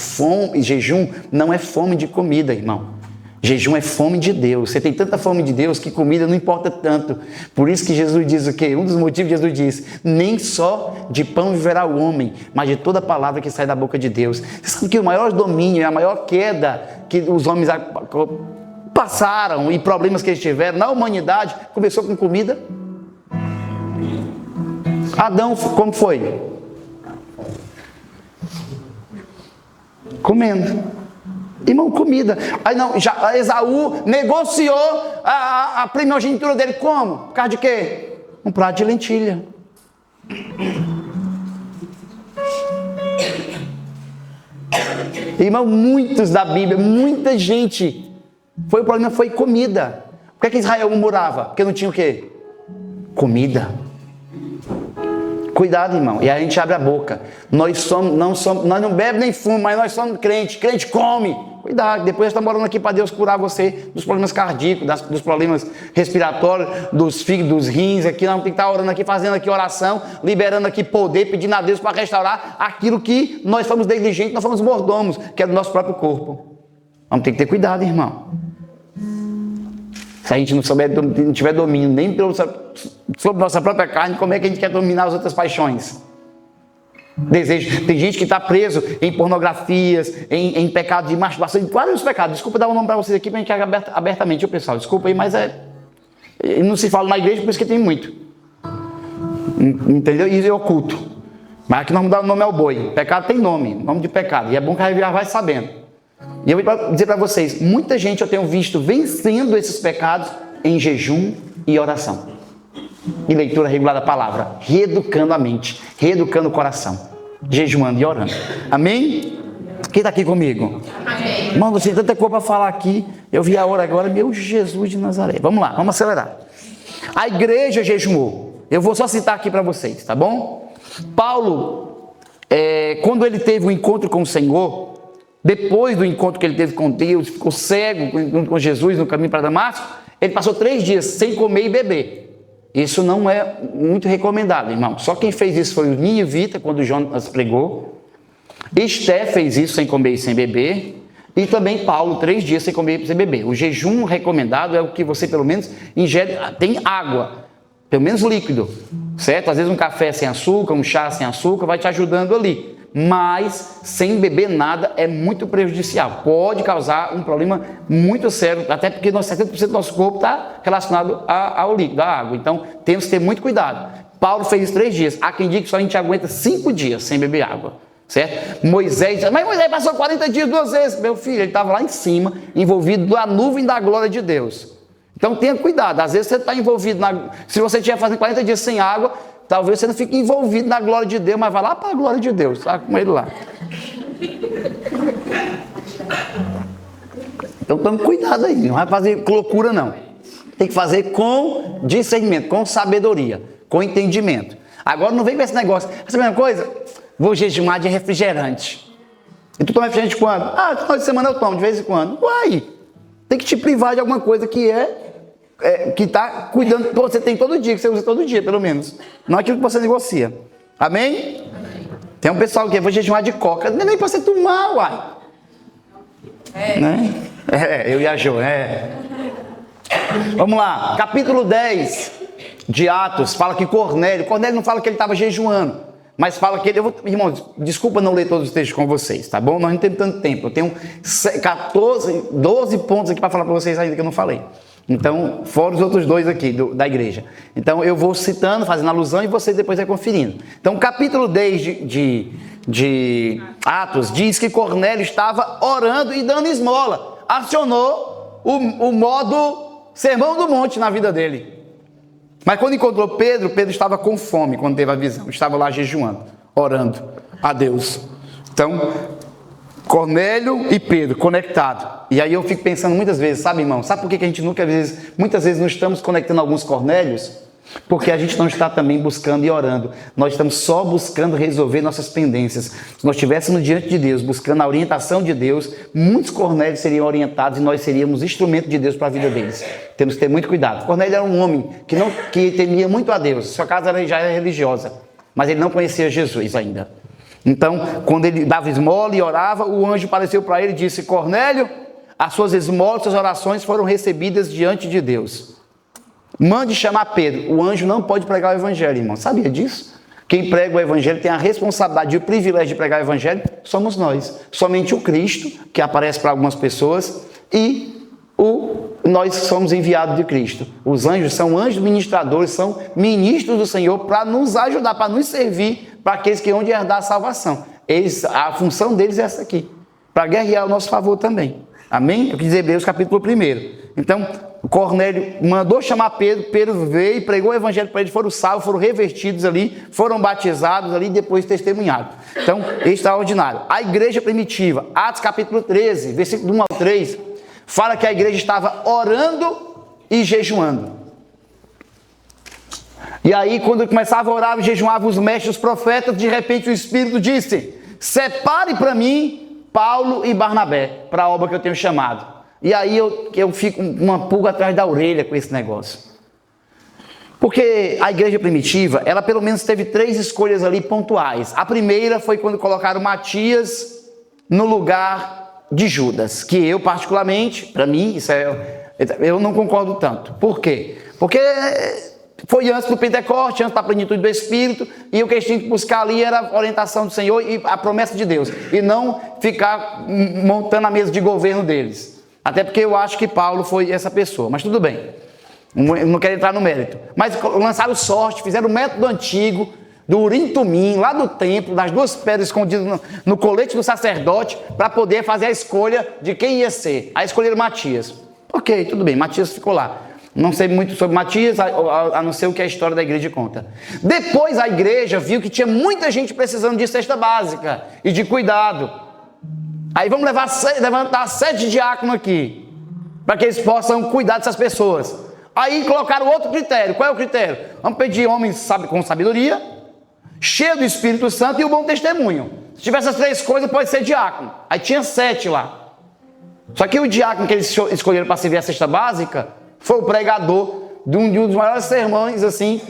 jejum não é fome de comida, irmão. Jejum é fome de Deus. Você tem tanta fome de Deus que comida não importa tanto. Por isso que Jesus diz o quê? Um dos motivos que Jesus diz: nem só de pão viverá o homem, mas de toda palavra que sai da boca de Deus. Você sabe que o maior domínio, a maior queda que os homens passaram e problemas que eles tiveram na humanidade começou com comida? Adão, como foi? Comendo. Irmão, comida. Aí não, já Esaú negociou a primogenitura dele como? Por causa de quê? Um prato de lentilha. Irmão, muitos da Bíblia, muita gente, o problema foi comida. Por que Israel murmurava? Porque não tinha o quê? Comida. Cuidado, irmão. E aí a gente abre a boca. Nós não bebemos nem fumamos, mas nós somos crente. Crente come. Cuidado, depois está morando aqui para Deus curar você dos problemas cardíacos, dos problemas respiratórios, dos fígados, dos rins. Aqui nós temos que estar orando aqui, fazendo aqui oração, liberando aqui poder, pedindo a Deus para restaurar aquilo que nós fomos negligentes, nós fomos mordomos, que é do nosso próprio corpo. Vamos ter que ter cuidado, irmão. Se a gente não tiver domínio nem sobre nossa própria carne, como é que a gente quer dominar as outras paixões? Desejo. Tem gente que está preso em pornografias, em pecado de masturbação, em vários pecados. Desculpa dar um nome para vocês aqui, para a gente falar abertamente, pessoal. Desculpa aí, mas não se fala na igreja, por isso que tem muito. Entendeu? E é oculto. Mas aqui nós vamos dar o nome ao boi. Pecado tem nome de pecado. E é bom que a gente já vai sabendo. E eu vou dizer para vocês, muita gente eu tenho visto vencendo esses pecados em jejum e oração. E leitura regular da palavra, reeducando a mente, reeducando o coração, jejuando e orando. Amém? Quem está aqui comigo? Amém. Irmão, você tem tanta coisa para falar aqui. Eu vi a hora agora, meu Jesus de Nazaré. Vamos lá, vamos acelerar. A igreja jejumou. Eu vou só citar aqui para vocês, tá bom? Paulo, quando ele teve um encontro com o Senhor, depois do encontro que ele teve com Deus, ficou cego com Jesus no caminho para Damasco, ele passou 3 dias sem comer e beber. Isso não é muito recomendado, irmão. Só quem fez isso foi o Ninivita, quando Jonas pregou. Esté fez isso sem comer e sem beber. E também Paulo, 3 dias sem comer e sem beber. O jejum recomendado é o que você pelo menos ingere, tem água, pelo menos líquido, certo? Às vezes um café sem açúcar, um chá sem açúcar vai te ajudando ali. Mas sem beber nada é muito prejudicial. Pode causar um problema muito sério, até porque 70% do nosso corpo está relacionado ao líquido, à água. Então temos que ter muito cuidado. Paulo fez isso 3 dias. Há quem diga que só a gente aguenta 5 dias sem beber água, certo? Moisés, mas Moisés passou 40 dias 2 vezes. Meu filho, ele estava lá em cima, envolvido na nuvem da glória de Deus. Então tenha cuidado. Às vezes você está envolvido, se você estiver fazendo 40 dias sem água, talvez você não fique envolvido na glória de Deus, mas vai lá para a glória de Deus, tá com ele lá. Então tome cuidado aí, não vai fazer loucura não. Tem que fazer com discernimento, com sabedoria, com entendimento. Agora não vem com esse negócio. Essa mesma coisa, vou jejumar de refrigerante. E tu toma refrigerante quando? Ah, final de semana eu tomo, de vez em quando. Uai, tem que te privar de alguma coisa que que está cuidando, que você tem todo dia, que você usa todo dia, pelo menos. Não é aquilo que você negocia. Amém? Amém. Tem um pessoal que vou jejumar de coca. Não é nem para você tomar, uai. Né? Eu e a Jo, Vamos lá, capítulo 10 de Atos, fala que Cornélio não fala que ele estava jejuando, mas fala que ele... Irmãos, desculpa não ler todos os textos com vocês, tá bom? Nós não temos tanto tempo. Eu tenho 12 pontos aqui para falar para vocês ainda que eu não falei. Então, fora os outros dois aqui da igreja. Então, eu vou citando, fazendo alusão, e você depois vai conferindo. Então, capítulo 10 de Atos diz que Cornélio estava orando e dando esmola. Acionou o modo Sermão do Monte na vida dele. Mas quando encontrou Pedro, Pedro estava com fome quando teve a visão. Estava lá jejuando, orando a Deus. Então, Cornélio e Pedro conectados. E aí eu fico pensando muitas vezes, sabe, irmão? Sabe por que a gente muitas vezes não estamos conectando alguns Cornélios? Porque a gente não está também buscando e orando. Nós estamos só buscando resolver nossas pendências. Se nós estivéssemos diante de Deus, buscando a orientação de Deus, muitos Cornélios seriam orientados e nós seríamos instrumento de Deus para a vida deles. Temos que ter muito cuidado. Cornélio era um homem que temia muito a Deus. Sua casa já era religiosa, mas ele não conhecia Jesus ainda. Então, quando ele dava esmola e orava, o anjo apareceu para ele e disse: Cornélio, as suas esmolas, suas orações foram recebidas diante de Deus. Mande chamar Pedro. O anjo não pode pregar o evangelho, irmão. Sabia disso? Quem prega o evangelho tem a responsabilidade e o privilégio de pregar o evangelho, somos nós. Somente o Cristo, que aparece para algumas pessoas, e nós somos enviados de Cristo. Os anjos são anjos ministradores, são ministros do Senhor para nos ajudar, para nos servir, para aqueles que hão de herdar a salvação. A função deles é essa aqui, para guerrear ao nosso favor também. Amém? Eu quis dizer Hebreus capítulo 1. Então, Cornélio mandou chamar Pedro, Pedro veio e pregou o evangelho para eles, foram salvos, foram revertidos ali, foram batizados ali e depois testemunhados. Então, extraordinário. A igreja primitiva, Atos capítulo 13, versículo 1 ao 3, fala que a igreja estava orando e jejuando. E aí, quando começava a orar e jejuava os mestres, os profetas, de repente o Espírito disse: separe para mim Paulo e Barnabé para a obra que eu tenho chamado. E aí eu fico uma pulga atrás da orelha com esse negócio. Porque a igreja primitiva, ela pelo menos teve 3 escolhas ali pontuais. A primeira foi quando colocaram Matias no lugar de Judas, que eu particularmente, para mim, eu não concordo tanto. Por quê? Porque foi antes do Pentecoste, antes da plenitude do Espírito, e o que eles tinham que buscar ali era a orientação do Senhor e a promessa de Deus, e não ficar montando a mesa de governo deles. Até porque eu acho que Paulo foi essa pessoa, mas tudo bem, não quero entrar no mérito. Mas lançaram sorte, fizeram o método antigo, do Urim Tumim, lá do templo, das 2 pedras escondidas no colete do sacerdote, para poder fazer a escolha de quem ia ser. Aí escolheram Matias. Ok, tudo bem, Matias ficou lá. Não sei muito sobre Matias, a não ser o que a história da igreja conta. Depois a igreja viu que tinha muita gente precisando de cesta básica e de cuidado. Aí vamos levantar 7 diáconos aqui, para que eles possam cuidar dessas pessoas. Aí colocaram outro critério. Qual é o critério? Vamos pedir homens com sabedoria, cheio do Espírito Santo e o bom testemunho. Se tiver essas 3 coisas, pode ser diácono. Aí tinha 7 lá. Só que o diácono que eles escolheram para servir a cesta básica foi o pregador de um dos maiores sermões, assim,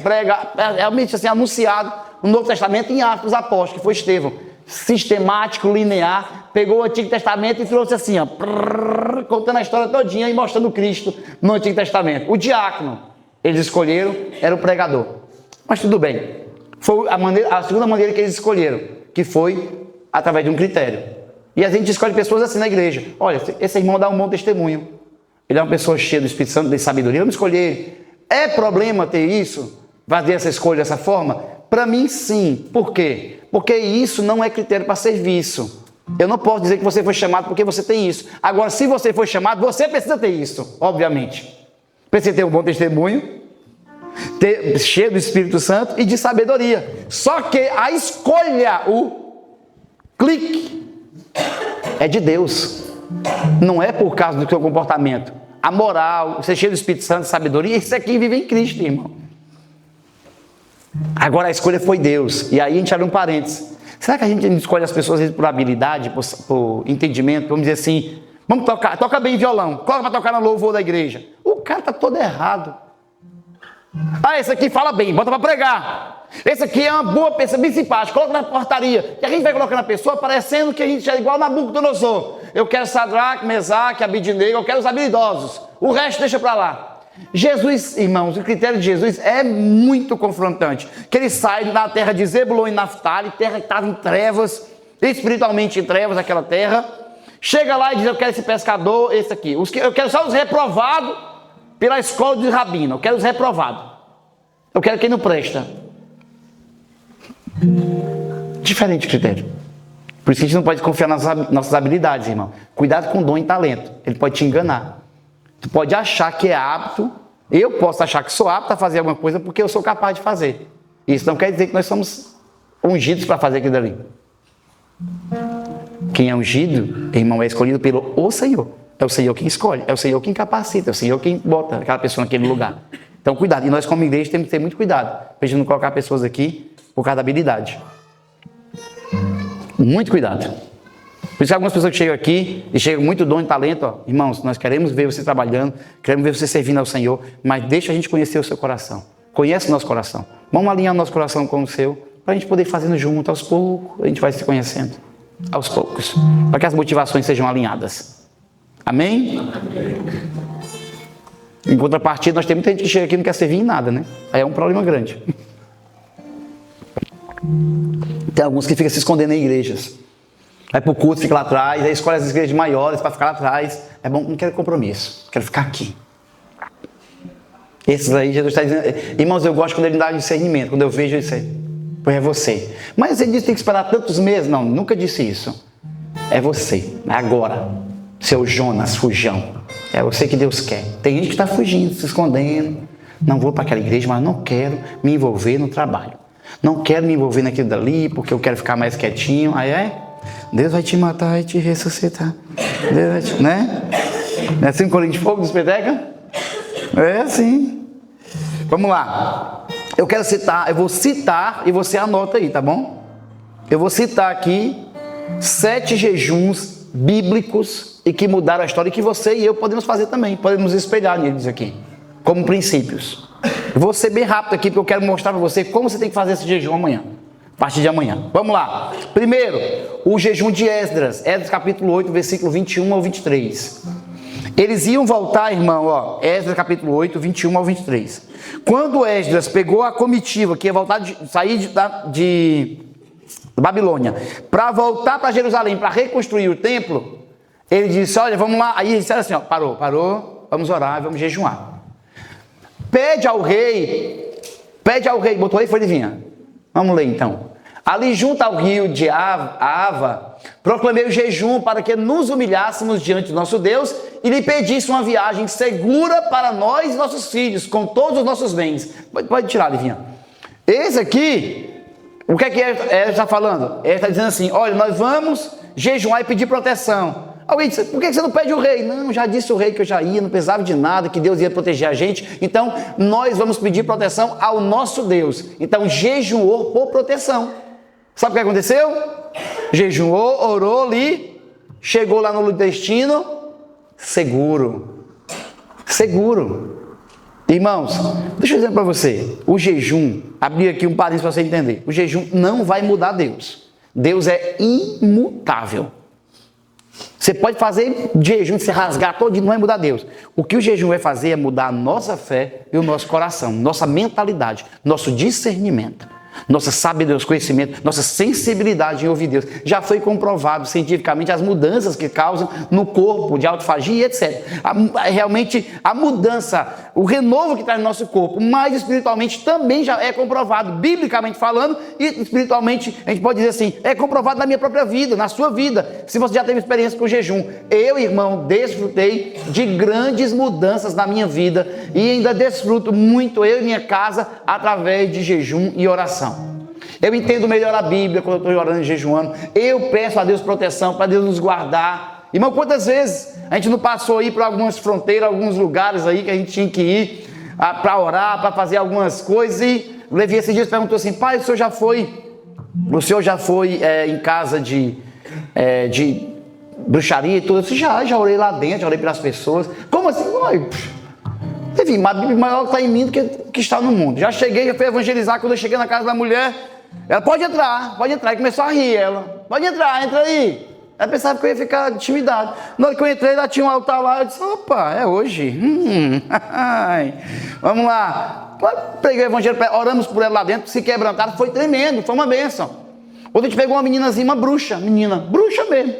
realmente assim, anunciado no Novo Testamento em Atos dos Apóstolos, que foi Estevão. Sistemático, linear, pegou o Antigo Testamento e trouxe assim, ó, contando a história todinha e mostrando Cristo no Antigo Testamento. O diácono, eles escolheram, era o pregador. Mas tudo bem. Foi a segunda maneira que eles escolheram, que foi através de um critério. E a gente escolhe pessoas assim na igreja. Olha, esse irmão dá um bom testemunho. Ele é uma pessoa cheia do Espírito Santo, de sabedoria. Vamos escolher ele. É problema ter isso? Fazer essa escolha dessa forma? Para mim, sim. Por quê? Porque isso não é critério para serviço. Eu não posso dizer que você foi chamado porque você tem isso. Agora, se você foi chamado, você precisa ter isso, obviamente. Precisa ter um bom testemunho, cheio do Espírito Santo e de sabedoria. Só que a escolha, o clique, é de Deus. Não é por causa do seu comportamento. A moral, ser cheio do Espírito Santo e sabedoria, isso aqui vive em Cristo, irmão. Agora a escolha foi Deus. E aí a gente abre um parênteses. Será que a gente escolhe as pessoas por habilidade, por entendimento? Vamos dizer assim, vamos tocar, toca bem violão, coloca para tocar no louvor da igreja. O cara está todo errado. Ah, esse aqui fala bem, bota para pregar. Esse aqui é uma boa pessoa, bem simpática, coloca na portaria. E a gente vai colocando a pessoa parecendo que a gente é igual Nabucodonosor. Eu quero Sadraque, Mesaque, Abidnego, eu quero os habilidosos. O resto deixa para lá. Jesus, irmãos, o critério de Jesus é muito confrontante. Que ele sai da terra de Zebulon e Naftali, terra que estava em trevas, espiritualmente em trevas, aquela terra. Chega lá e diz, eu quero esse pescador, esse aqui. Eu quero só os reprovados pela escola de rabino. Eu quero os reprovados. Eu quero quem não presta. Diferente critério. Por isso que a gente não pode confiar nas nossas habilidades, irmão. Cuidado com dom e talento. Ele pode te enganar. Tu pode achar que é apto. Eu posso achar que sou apto a fazer alguma coisa porque eu sou capaz de fazer. Isso não quer dizer que nós somos ungidos para fazer aquilo ali. Quem é ungido, irmão, é escolhido pelo o Senhor. É o Senhor quem escolhe. É o Senhor quem capacita. É o Senhor quem bota aquela pessoa naquele lugar. Então, cuidado. E nós, como igreja, temos que ter muito cuidado para a gente não colocar pessoas aqui por causa da habilidade. Muito cuidado. Por isso que algumas pessoas que chegam aqui e chegam muito dom e talento, ó, irmãos, nós queremos ver você trabalhando, queremos ver você servindo ao Senhor, mas deixa a gente conhecer o seu coração. Conhece o nosso coração. Vamos alinhar o nosso coração com o seu, para a gente poder ir fazendo junto, aos poucos, a gente vai se conhecendo. Aos poucos. Para que as motivações sejam alinhadas. Amém? Em contrapartida, nós temos muita gente que chega aqui e não quer servir em nada, né? Aí é um problema grande. Tem alguns que ficam se escondendo em igrejas. Vai pro culto, fica lá atrás, aí escolhe as igrejas maiores para ficar lá atrás. É bom, não quero compromisso, quero ficar aqui. Esses aí, Jesus está dizendo, irmãos, eu gosto quando ele me dá discernimento, quando eu vejo isso aí. Pois é você. Mas ele disse que tem que esperar tantos meses. Não, nunca disse isso. É você, é agora. Seu Jonas, fujão. É você que Deus quer. Tem gente que está fugindo, se escondendo. Não vou para aquela igreja, mas não quero me envolver no trabalho. Não quero me envolver naquilo dali, porque eu quero ficar mais quietinho. Aí é, Deus vai te matar e te ressuscitar. Deus vai te, né? Não é assim, colinho de fogo dos peteca? É assim. Vamos lá. Eu quero citar, eu vou citar e você anota aí, tá bom? Eu vou citar aqui 7 jejuns bíblicos e que mudaram a história e que você e eu podemos fazer também. Podemos espelhar neles aqui, como princípios. Eu vou ser bem rápido aqui porque eu quero mostrar para você como você tem que fazer esse jejum amanhã. A partir de amanhã. Vamos lá. Primeiro, o jejum de Esdras. Esdras capítulo 8, versículo 21 ao 23. Eles iam voltar, irmão, ó, Esdras capítulo 8, 21 ao 23. Quando Esdras pegou a comitiva que ia voltar sair de Babilônia para voltar para Jerusalém, para reconstruir o templo, ele disse, olha, vamos lá. Aí eles disseram assim, ó, parou, vamos orar, vamos jejuar. Pede ao rei, botou aí, foi adivinha. Vamos ler então. Ali junto ao rio de Ava, proclamei o jejum para que nos humilhássemos diante do nosso Deus e lhe pedisse uma viagem segura para nós e nossos filhos, com todos os nossos bens. Pode tirar, Livinha. Esse aqui, o que é que ele está falando? Ele está dizendo assim, olha, nós vamos jejuar e pedir proteção. Alguém disse, por que você não pede o rei? Não, já disse o rei que eu já ia, não precisava de nada, que Deus ia proteger a gente. Então, nós vamos pedir proteção ao nosso Deus. Então, jejuou por proteção. Sabe o que aconteceu? Jejuou, orou ali, chegou lá no destino, seguro. Irmãos, deixa eu dizer para você, o jejum, abri aqui um parênteses para você entender, o jejum não vai mudar Deus. Deus é imutável. Você pode fazer jejum, se rasgar todo dia, não vai mudar Deus. O que o jejum vai fazer é mudar a nossa fé e o nosso coração, nossa mentalidade, nosso discernimento. Nossa sabedoria, conhecimento, nossa sensibilidade em ouvir Deus. Já foi comprovado cientificamente as mudanças que causam no corpo, de autofagia e etc. Realmente a mudança, o renovo que traz no nosso corpo, mas espiritualmente também já é comprovado, biblicamente falando, e espiritualmente a gente pode dizer assim, é comprovado na minha própria vida, na sua vida. Se você já teve experiência com o jejum, eu, irmão, desfrutei de grandes mudanças na minha vida e ainda desfruto muito, eu e minha casa, através de jejum e oração. Eu entendo melhor a Bíblia quando eu estou orando e jejuando. Eu peço a Deus proteção, para Deus nos guardar. Irmão, quantas vezes a gente não passou aí por algumas fronteiras, alguns lugares aí que a gente tinha que ir para orar, para fazer algumas coisas. E o Levi esses dias perguntou assim, pai, o senhor já foi em casa de bruxaria e tudo? Eu disse, já orei lá dentro, já orei pelas pessoas. Como assim? Enfim, a Bíblia maior está em mim do que está no mundo. Já cheguei, já fui evangelizar. Quando eu cheguei na casa da mulher, ela pode entrar. E começou a rir ela. Pode entrar, entra aí. Ela pensava que eu ia ficar intimidado. Na hora que eu entrei, lá tinha um altar lá. Eu disse, opa, é hoje. Vamos lá. Peguei o evangelho, oramos por ela lá dentro, se quebrantaram. Foi tremendo, foi uma bênção. Outra gente pegou uma meninazinha, uma bruxa, bruxa mesmo.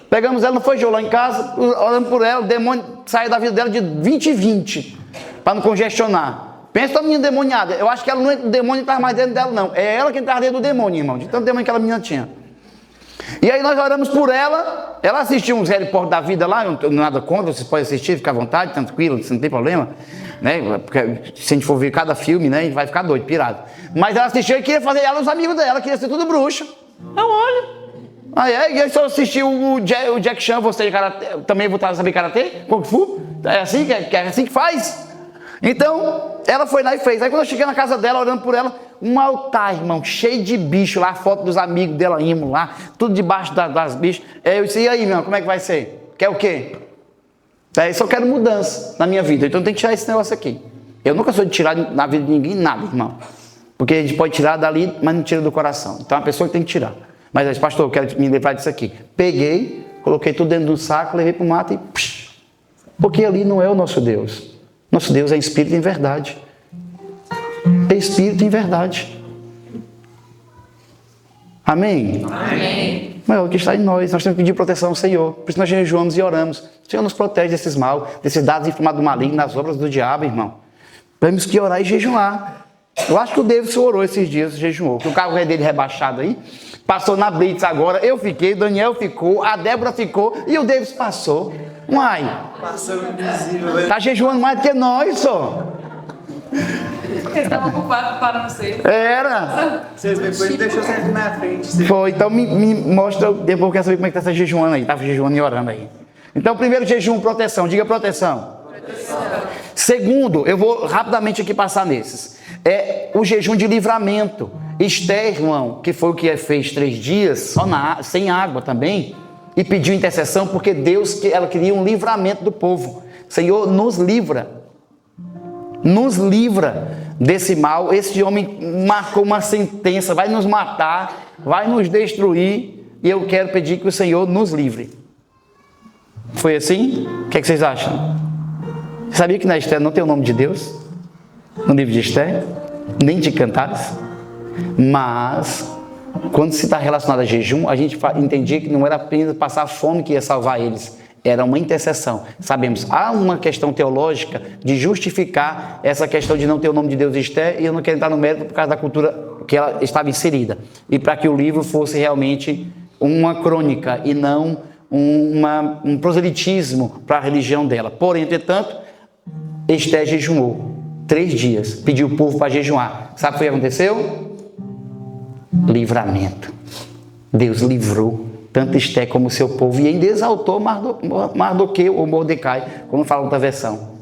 Pegamos ela, não foi, Jô, lá em casa, orando por ela, o demônio saiu da vida dela de 20 em 20, para não congestionar. Pensa na menina endemoniada. Eu acho que ela não, o demônio não estava mais dentro dela, não. É ela que estava dentro do demônio, irmão, de tanto demônio que aquela menina tinha. E aí nós oramos por ela, ela assistiu uns Harry Potter da vida lá, não tenho nada contra, vocês podem assistir, fica à vontade, tranquilo, não tem problema, né? Porque se a gente for ver cada filme, né, a gente vai ficar doido, pirado. Mas ela assistiu e queria fazer ela os amigos dela, queria ser tudo bruxa. Então olha. Aí e aí só assistiu o Jack Chan, você de karatê, também voltaram a saber karatê, Kung Fu, é assim é assim que faz. Então, ela foi lá e fez. Aí quando eu cheguei na casa dela, orando por ela, um altar, irmão, cheio de bicho lá, a foto dos amigos dela, íamos lá, tudo debaixo das bichas. Eu disse, e aí, meu, como é que vai ser? Quer o quê? Eu só quero mudança na minha vida, então tem que tirar esse negócio aqui. Eu nunca sou de tirar na vida de ninguém nada, irmão. Porque a gente pode tirar dali, mas não tira do coração. Então é uma pessoa que tem que tirar. Mas aí, pastor, eu quero me livrar disso aqui. Peguei, coloquei tudo dentro do saco, levei para o mato e... Psh, porque ali não é o nosso Deus. Nosso Deus é espírito em verdade. É espírito em verdade. Amém? Amém. Mas é o que está em nós. Nós temos que pedir proteção ao Senhor. Por isso nós jejuamos e oramos. O Senhor nos protege desses mal, desses dados informados do maligno, das obras do diabo, irmão. Temos que orar e jejuar. Eu acho que o David orou esses dias, jejuou. Que o carro dele rebaixado aí. Passou na Blitz agora. Eu fiquei, o Daniel ficou, a Débora ficou e o David passou. Uai. Passou invisível. Tá jejuando mais do que nós, só. Eles estavam ocupados para você. Era. Vocês depois deixou sempre na frente. Foi, então me mostra, depois eu quero saber como é que tá jejuando aí. Estava jejuando e orando aí. Então, primeiro jejum, proteção. Diga proteção. Segundo, eu vou rapidamente aqui passar nesses. É o jejum de livramento. Esther, irmão, que foi o que fez 3 dias, só sem água também, e pediu intercessão porque ela queria um livramento do povo. Senhor, nos livra desse mal. Esse homem marcou uma sentença, vai nos matar, vai nos destruir, e eu quero pedir que o Senhor nos livre. Foi assim? O que vocês acham? Você sabia que na Esther não tem o nome de Deus? No livro de Esther? Nem de Cantares? Mas, quando se está relacionado a jejum, a gente entendia que não era apenas passar fome que ia salvar eles. Era uma intercessão. Sabemos, há uma questão teológica de justificar essa questão de não ter o nome de Deus em Esther, e eu não quero entrar no mérito por causa da cultura que ela estava inserida. E para que o livro fosse realmente uma crônica e não um proselitismo para a religião dela. Porém, entretanto, Esther jejuou 3 dias, pediu o povo para jejuar. Sabe o que aconteceu? Livramento. Deus livrou tanto Esther como o seu povo e ainda exaltou Mardoqueu ou Mordecai, como fala outra versão.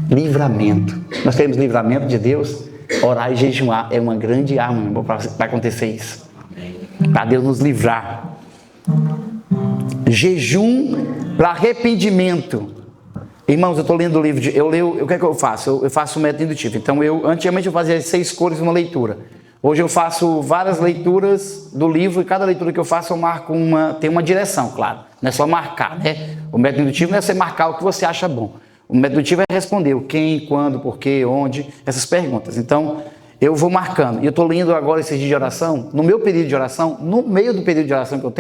Livramento. Nós temos livramento de Deus. Orar e jejuar é uma grande arma para acontecer isso. Para Deus nos livrar. Jejum para arrependimento. Irmãos, eu estou lendo o livro, o que é que eu faço? Eu faço um método indutivo. Então, antigamente eu fazia 6 cores numa leitura. Hoje eu faço várias leituras do livro, e cada leitura que eu faço eu marco tem uma direção, claro. Não é só marcar, né? O método indutivo não é você marcar o que você acha bom. O método indutivo é responder o quem, quando, por quê, onde, essas perguntas. Então, eu vou marcando. E eu estou lendo agora esses dias de oração, no meu período de oração, no meio do período de oração que eu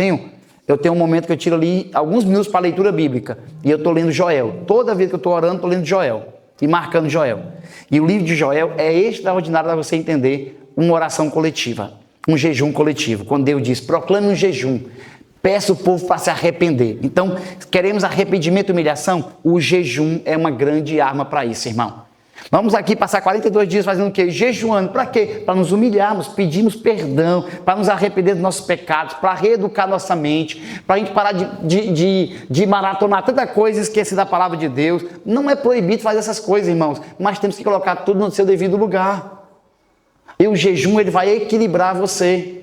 tenho um momento que eu tiro ali alguns minutos para a leitura bíblica. E eu estou lendo Joel. Toda vez que eu estou orando, estou lendo Joel. E marcando Joel. E o livro de Joel é extraordinário para você entender uma oração coletiva. Um jejum coletivo. Quando Deus diz, proclame um jejum. Peça o povo para se arrepender. Então, queremos arrependimento e humilhação? O jejum é uma grande arma para isso, irmão. Vamos aqui passar 42 dias fazendo o quê? Jejuando. Para quê? Para nos humilharmos, pedirmos perdão, para nos arrepender dos nossos pecados, para reeducar nossa mente, para a gente parar de maratonar tanta coisa e esquecer da palavra de Deus. Não é proibido fazer essas coisas, irmãos, mas temos que colocar tudo no seu devido lugar. E o jejum, ele vai equilibrar você.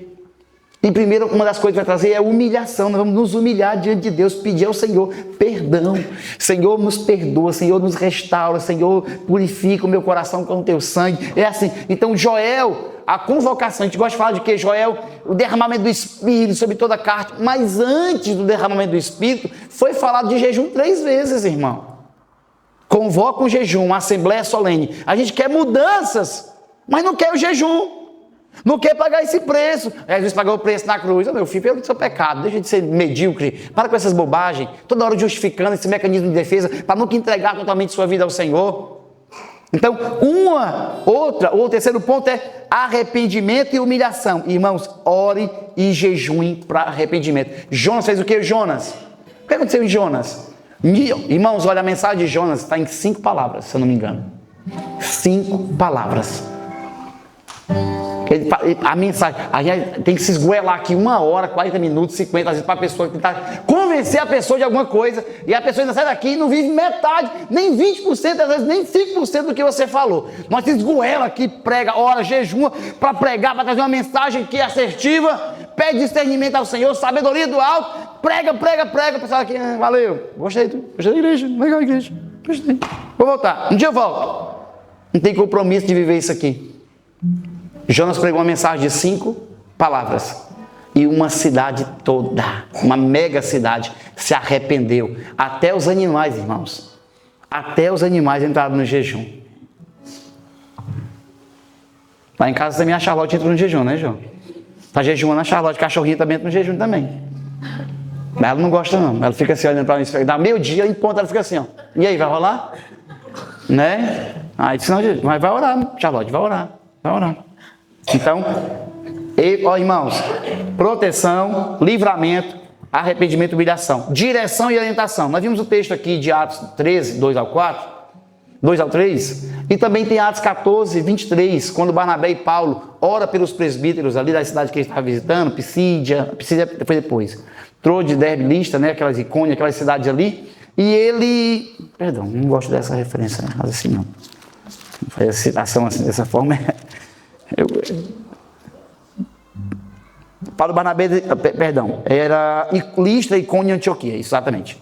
E primeiro, uma das coisas que vai trazer é a humilhação. Nós vamos nos humilhar diante de Deus, pedir ao Senhor perdão. Senhor, nos perdoa, Senhor, nos restaura, Senhor, purifica o meu coração com o teu sangue. É assim. Então, Joel, a convocação, a gente gosta de falar de quê? Joel, o derramamento do Espírito sobre toda a carne. Mas antes do derramamento do Espírito, foi falado de jejum 3 vezes, irmão. Convoca o jejum, uma assembleia solene. A gente quer mudanças, mas não quer o jejum. Não quer pagar esse preço. Jesus pagou o preço na cruz. Ô, meu filho, pelo seu pecado, deixa de ser medíocre. Para com essas bobagens. Toda hora justificando esse mecanismo de defesa para nunca entregar totalmente sua vida ao Senhor. Então, o terceiro ponto é arrependimento e humilhação. Irmãos, ore e jejuem para arrependimento. Jonas fez o que, Jonas? O que aconteceu em Jonas? Irmãos, olha, a mensagem de Jonas está em 5 palavras, se eu não me engano. 5 palavras. A mensagem, a gente tem que se esgoelar aqui 1 hora, 40 minutos, 50, às vezes para a pessoa tentar convencer a pessoa de alguma coisa, e a pessoa ainda sai daqui e não vive metade, nem 20%, às vezes nem 5% do que você falou. Nós se esgoela aqui, prega, ora, jejuma, para pregar, para trazer uma mensagem que é assertiva, pede discernimento ao Senhor, sabedoria do alto, prega, o pessoal aqui, valeu, gostei da igreja, legal a igreja, gostei. Vou voltar, um dia eu volto. Não tem compromisso de viver isso aqui. Jonas pregou uma mensagem de 5 palavras. E uma cidade toda, uma mega cidade, se arrependeu. Até os animais, irmãos. Até os animais entraram no jejum. Lá em casa também a Charlotte entrou no jejum, né, João? Tá jejuando a Charlotte, cachorrinha também entra no jejum também. Mas ela não gosta não. Ela fica assim olhando para mim, dá meio-dia, em ponto, ela fica assim, ó. E aí, vai rolar? Né? Aí disse, não, mas vai orar, Charlotte, vai orar. Então, irmãos, proteção, livramento, arrependimento e humilhação, direção e orientação. Nós vimos o texto aqui de Atos 13, 2 ao 3, e também tem Atos 14, 23, quando Barnabé e Paulo oram pelos presbíteros ali da cidade que ele estava visitando, Pisídia foi depois, Trode, Derbe, Listra, né, aquelas Icônia, aquelas cidades ali, e ele, perdão, não gosto dessa referência, mas assim não, fazer a citação assim, dessa forma, Paulo Barnabé, era Listra, Icônia e Antioquia, exatamente.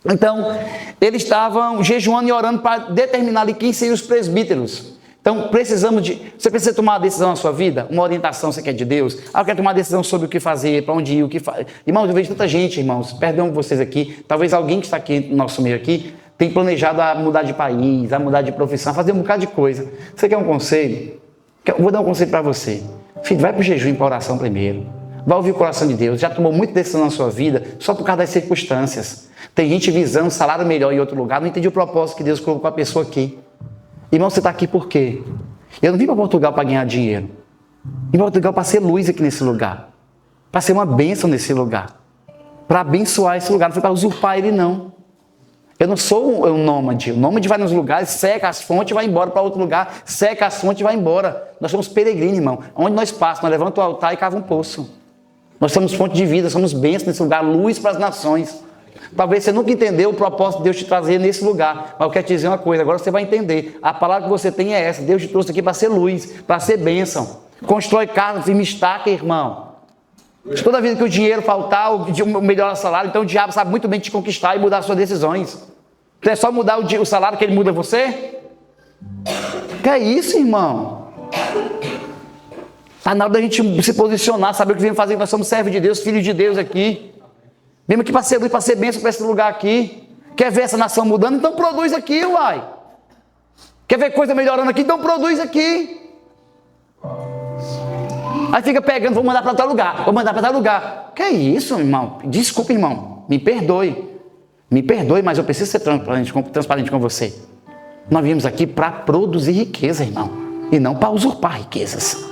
Então, eles estavam jejuando e orando para determinar ali quem seriam os presbíteros. Então, você precisa tomar uma decisão na sua vida, uma orientação, você quer de Deus. Eu quero tomar uma decisão sobre o que fazer, para onde ir, o que fazer. Irmãos, eu vejo tanta gente, irmãos, perdão vocês aqui, talvez alguém que está aqui no nosso meio aqui, tem planejado a mudar de país, a mudar de profissão, a fazer um bocado de coisa. Você quer um conselho? Eu vou dar um conselho para você. Filho, vai para o jejum e para a oração primeiro. Vai ouvir o coração de Deus. Já tomou muita decisão na sua vida só por causa das circunstâncias. Tem gente visando um salário melhor em outro lugar. Não entendi o propósito que Deus colocou a pessoa aqui. Irmão, você está aqui por quê? Eu não vim para Portugal para ganhar dinheiro. Vim para Portugal para ser luz aqui nesse lugar. Para ser uma bênção nesse lugar. Para abençoar esse lugar. Não foi para usurpar ele, não. Eu não sou um nômade. O nômade vai nos lugares, seca as fontes e vai embora para outro lugar. Seca as fontes e vai embora. Nós somos peregrinos, irmão. Onde nós passamos, nós levantamos o altar e cavamos um poço. Nós somos fonte de vida, somos bênçãos nesse lugar, luz para as nações. Talvez você nunca entendeu o propósito de Deus te trazer nesse lugar. Mas eu quero te dizer uma coisa, agora você vai entender. A palavra que você tem é essa. Deus te trouxe aqui para ser luz, para ser bênção. Constrói casa, firme estaca, irmão. Toda vida que o dinheiro faltar, o melhor salário, então o diabo sabe muito bem te conquistar e mudar as suas decisões. Então é só mudar o salário que ele muda você? Que é isso, irmão? Está na hora da gente se posicionar, saber o que vem fazer, nós somos servos de Deus, filhos de Deus aqui. Mesmo que para ser luz, para ser bênção para esse lugar aqui. Quer ver essa nação mudando? Então produz aqui, uai. Quer ver coisa melhorando aqui? Então produz aqui. Aí fica pegando, vou mandar para tal lugar, Que é isso, irmão? Desculpa, irmão, me perdoe, mas eu preciso ser transparente com você. Nós viemos aqui para produzir riqueza, irmão, e não para usurpar riquezas.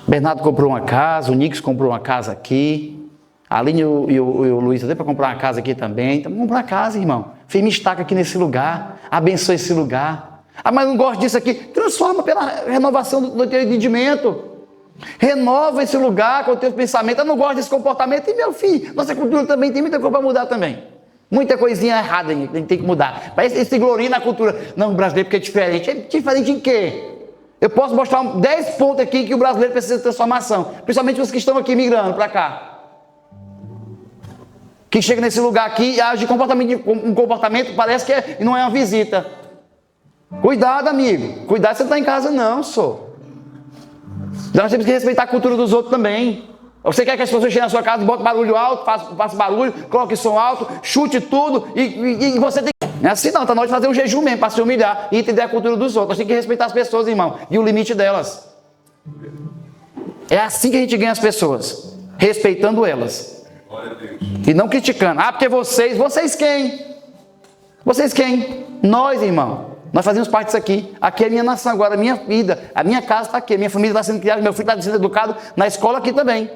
Bernardo comprou uma casa, o Nix comprou uma casa aqui, a Aline e o Luiz até para comprar uma casa aqui também. Então vamos comprar uma casa, irmão. Firme estaca aqui nesse lugar, abençoe esse lugar. Ah, mas eu não gosto disso aqui. Transforma pela renovação do teu entendimento. Renova esse lugar com o teu pensamento. Eu não gosto desse comportamento. E meu filho, nossa cultura também tem muita coisa para mudar também. Muita coisinha errada tem que mudar. Mas esse gloria na cultura. Não, o brasileiro porque é diferente. É diferente em quê? Eu posso mostrar 10 pontos aqui que o brasileiro precisa de transformação. Principalmente os que estão aqui migrando para cá. Que chega nesse lugar aqui e age um comportamento parece que não é uma visita. Cuidado, amigo. Cuidado, você não está em casa não, sou. Nós temos que respeitar a cultura dos outros também. Você quer que as pessoas cheguem na sua casa e botem barulho alto, faça barulho, coloque som alto, chute tudo e você tem que... Não é assim não, está na hora de fazer um jejum mesmo para se humilhar e entender a cultura dos outros. Nós temos que respeitar as pessoas, irmão, e o limite delas. É assim que a gente ganha as pessoas, respeitando elas. E não criticando. Ah, porque vocês quem? Vocês quem? Nós, irmão. Nós fazemos parte disso aqui. Aqui é a minha nação agora, a minha vida. A minha casa está aqui, a minha família está sendo criada, meu filho está sendo educado na escola aqui também.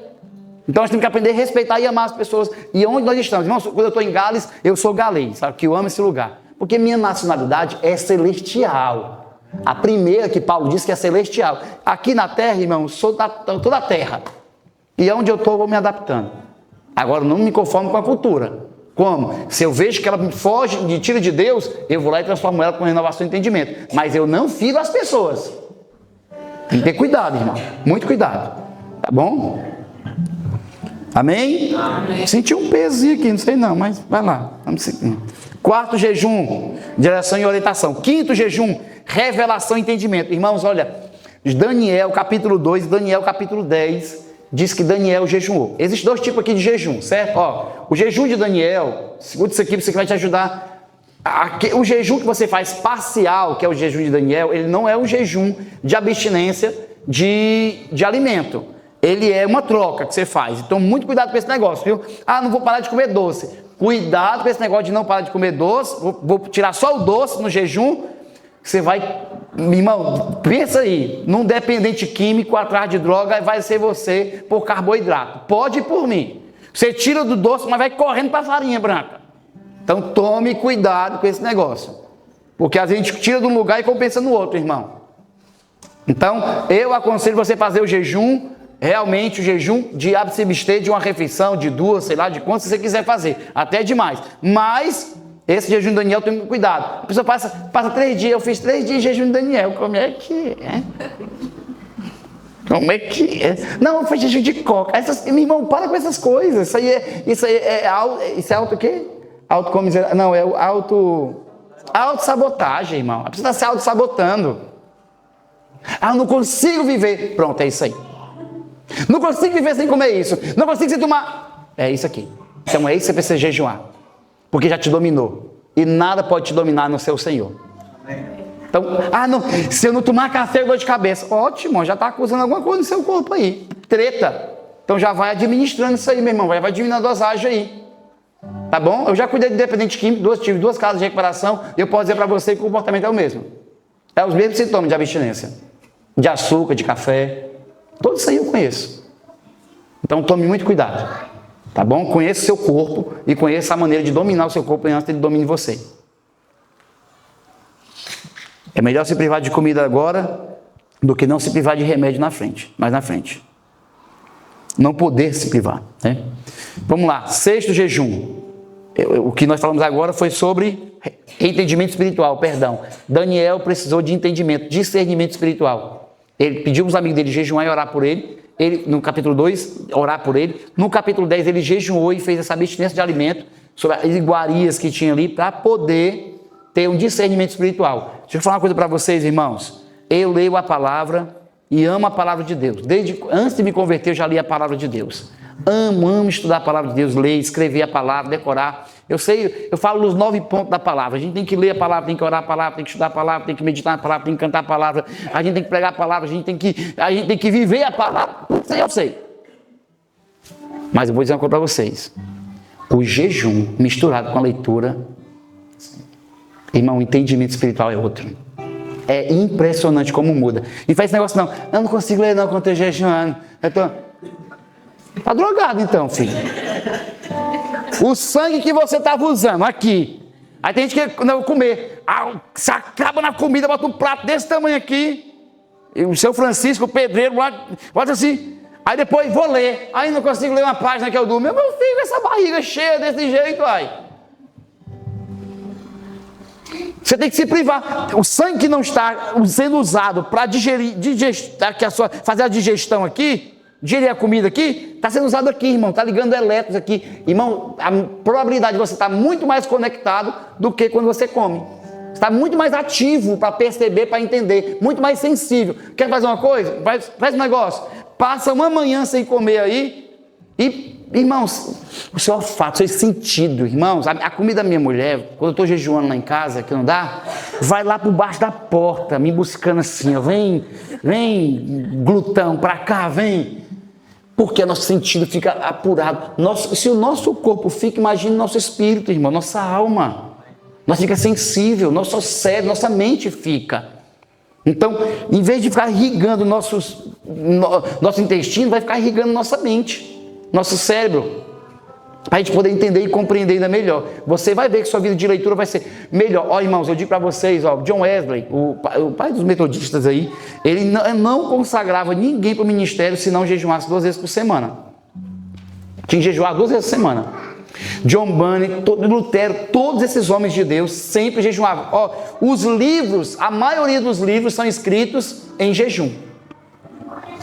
Então nós temos que aprender a respeitar e amar as pessoas. E onde nós estamos? Irmãos, quando eu estou em Gales, eu sou galês, sabe? Que eu amo esse lugar. Porque minha nacionalidade é celestial. A primeira que Paulo disse que é celestial. Aqui na terra, irmão, sou toda a terra. E onde eu estou, eu vou me adaptando. Agora, não me conformo com a cultura. Como? Se eu vejo que ela foge de tiro de Deus, eu vou lá e transformo ela com renovação de entendimento. Mas eu não firo as pessoas. Tem que ter cuidado, irmão. Muito cuidado. Tá bom? Amém? Amém. Senti um pezinho aqui, não sei não, mas vai lá. Vamos seguir. Quarto jejum, direção e orientação. Quinto jejum, revelação e entendimento. Irmãos, olha, Daniel capítulo 2 e Daniel capítulo 10 diz que Daniel jejuou. Existem dois tipos aqui de jejum, certo? Ó, o jejum de Daniel, segundo isso aqui, isso aqui vai te ajudar. O jejum que você faz parcial, que é o jejum de Daniel, ele não é um jejum de abstinência de alimento. Ele é uma troca que você faz. Então, muito cuidado com esse negócio, viu? Ah, não vou parar de comer doce. Cuidado com esse negócio de não parar de comer doce. Vou tirar só o doce no jejum. Você vai... Irmão, pensa aí. Num dependente químico atrás de droga vai ser você por carboidrato. Pode ir por mim. Você tira do doce, mas vai correndo para a farinha branca. Então, tome cuidado com esse negócio. Porque a gente tira de um lugar e compensa no outro, irmão. Então, eu aconselho você fazer o jejum... Realmente o jejum de se abster de uma refeição, de duas, sei lá, de quantas você quiser fazer, até demais. Mas, esse jejum de Daniel tem muito cuidado. A pessoa passa 3 dias, eu fiz 3 dias de jejum de Daniel, como é que é? Como é que é? Não, foi jejum de coca. Meu irmão, para com essas coisas, isso é auto o quê? Autocomiseração, não, é o autossabotagem, irmão. A pessoa está se autossabotando. Ah, eu não consigo viver. Pronto, é isso aí. Não consigo viver sem comer isso. Não consigo sem tomar. É isso aqui. Então é isso que você precisa jejuar. Porque já te dominou. E nada pode te dominar no seu Senhor. Então, não, se eu não tomar café, eu dou de cabeça. Ótimo, já está acusando alguma coisa no seu corpo aí. Treta. Então já vai administrando isso aí, meu irmão. Vai diminuindo a dosagem aí. Tá bom? Eu já cuidei de dependente químico, tive 2 casas de recuperação. E eu posso dizer para você que o comportamento é o mesmo. É os mesmos sintomas de abstinência. De açúcar, de café. Tudo isso aí eu conheço. Então tome muito cuidado. Tá bom? Conheça o seu corpo e conheça a maneira de dominar o seu corpo antes que ele domine você. É melhor se privar de comida agora do que não se privar de remédio mais na frente. Não poder se privar, né? Vamos lá, 6º jejum. O que nós falamos agora foi sobre entendimento espiritual, perdão. Daniel precisou de entendimento, discernimento espiritual. Ele pediu para os amigos dele jejuar e orar por ele. No capítulo 2, orar por ele. No capítulo 10, ele jejuou e fez essa abstinência de alimento sobre as iguarias que tinha ali para poder ter um discernimento espiritual. Deixa eu falar uma coisa para vocês, irmãos. Eu leio a palavra e amo a palavra de Deus. Antes de me converter, eu já li a palavra de Deus. Amo estudar a palavra de Deus, ler, escrever a palavra, decorar. Eu falo os 9 pontos da palavra. A gente tem que ler a palavra, tem que orar a palavra, tem que estudar a palavra, tem que meditar a palavra, tem que cantar a palavra, a gente tem que pregar a palavra, a gente tem que viver a palavra. Isso aí eu sei. Mas eu vou dizer uma coisa para vocês. O jejum misturado com a leitura, irmão, o entendimento espiritual é outro. É impressionante como muda. E faz esse negócio não. Eu não consigo ler não quando eu estou jejuando. Tá drogado então, filho. O sangue que você estava usando aqui. Aí tem gente que não comer. Você acaba na comida, bota um prato desse tamanho aqui. E o seu Francisco, o pedreiro, bota assim. Aí depois vou ler. Aí não consigo ler uma página que eu durmo. Meu filho, essa barriga cheia desse jeito, aí. Você tem que se privar. O sangue que não está sendo usado para fazer a digestão aqui, digerir a comida aqui, está sendo usado aqui, irmão. Está ligando elétrons aqui. Irmão, a probabilidade de você estar muito mais conectado do que quando você come. Você está muito mais ativo para perceber, para entender. Muito mais sensível. Quer fazer uma coisa? Faz um negócio. Passa uma manhã sem comer aí e irmãos, o seu olfato, o seu sentido, irmãos, a comida da minha mulher, quando eu estou jejuando lá em casa, que não dá, vai lá por baixo da porta, me buscando assim, ó, vem, glutão, pra cá, vem. Porque o nosso sentido fica apurado. Se o nosso corpo fica, imagine o nosso espírito, irmão, nossa alma. Nós fica sensível, nosso cérebro, nossa mente fica. Então, em vez de ficar irrigando nosso intestino, vai ficar irrigando nossa mente, nosso cérebro, para a gente poder entender e compreender ainda melhor. Você vai ver que sua vida de leitura vai ser melhor. Ó, irmãos, eu digo para vocês, ó, John Wesley, o pai dos metodistas aí, ele não consagrava ninguém para o ministério se não jejuasse 2 vezes por semana. Tinha que jejuar 2 vezes por semana. John Bunyan, Lutero, todos esses homens de Deus sempre jejuavam. Ó, os livros, a maioria dos livros são escritos em jejum.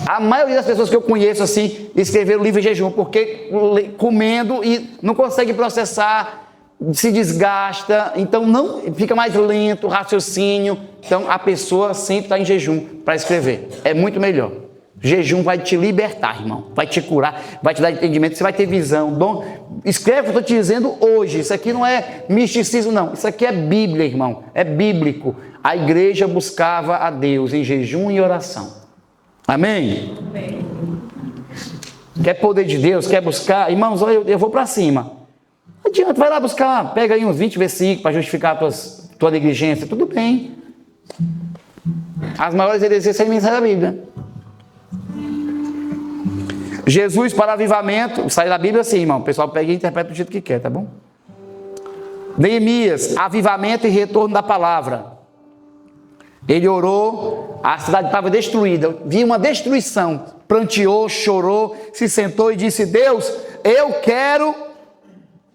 A maioria das pessoas que eu conheço assim, escreveram o livro em jejum, porque comendo e não consegue processar, se desgasta, então não fica mais lento o raciocínio. Então a pessoa sempre está em jejum para escrever. É muito melhor. Jejum vai te libertar, irmão. Vai te curar, vai te dar entendimento, você vai ter visão. Escreve o que eu estou te dizendo hoje. Isso aqui não é misticismo, não. Isso aqui é Bíblia, irmão. É bíblico. A igreja buscava a Deus em jejum e oração. Amém? Amém. Quer poder de Deus? Quer buscar? Irmãos, eu vou para cima. Não adianta, vai lá buscar. Pega aí uns 20 versículos para justificar a tua negligência. Tudo bem. As maiores heresias são mensagens da Bíblia. Jesus para avivamento. Sai da Bíblia assim, irmão. O pessoal pega e interpreta do jeito que quer, tá bom? Neemias, avivamento e retorno da palavra. Ele orou, a cidade estava destruída, viu uma destruição, pranteou, chorou, se sentou e disse: Deus, eu quero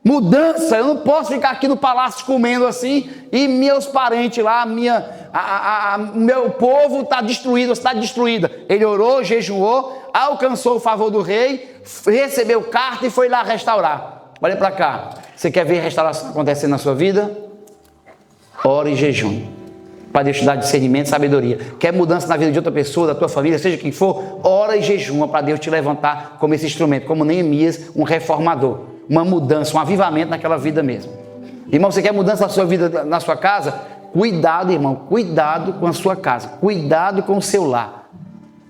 mudança, eu não posso ficar aqui no palácio comendo assim, e meus parentes lá, meu povo está destruído, a cidade destruída. Ele orou, jejuou, alcançou o favor do rei, recebeu carta e foi lá restaurar. Olha para cá, você quer ver a restauração acontecendo na sua vida? Ora e jejum. Para Deus te dar discernimento e sabedoria. Quer mudança na vida de outra pessoa, da tua família, seja quem for, ora e jejuma para Deus te levantar como esse instrumento, como Neemias, um reformador, uma mudança, um avivamento naquela vida mesmo. Irmão, você quer mudança na sua vida, na sua casa? Cuidado, irmão, cuidado com a sua casa, cuidado com o seu lar.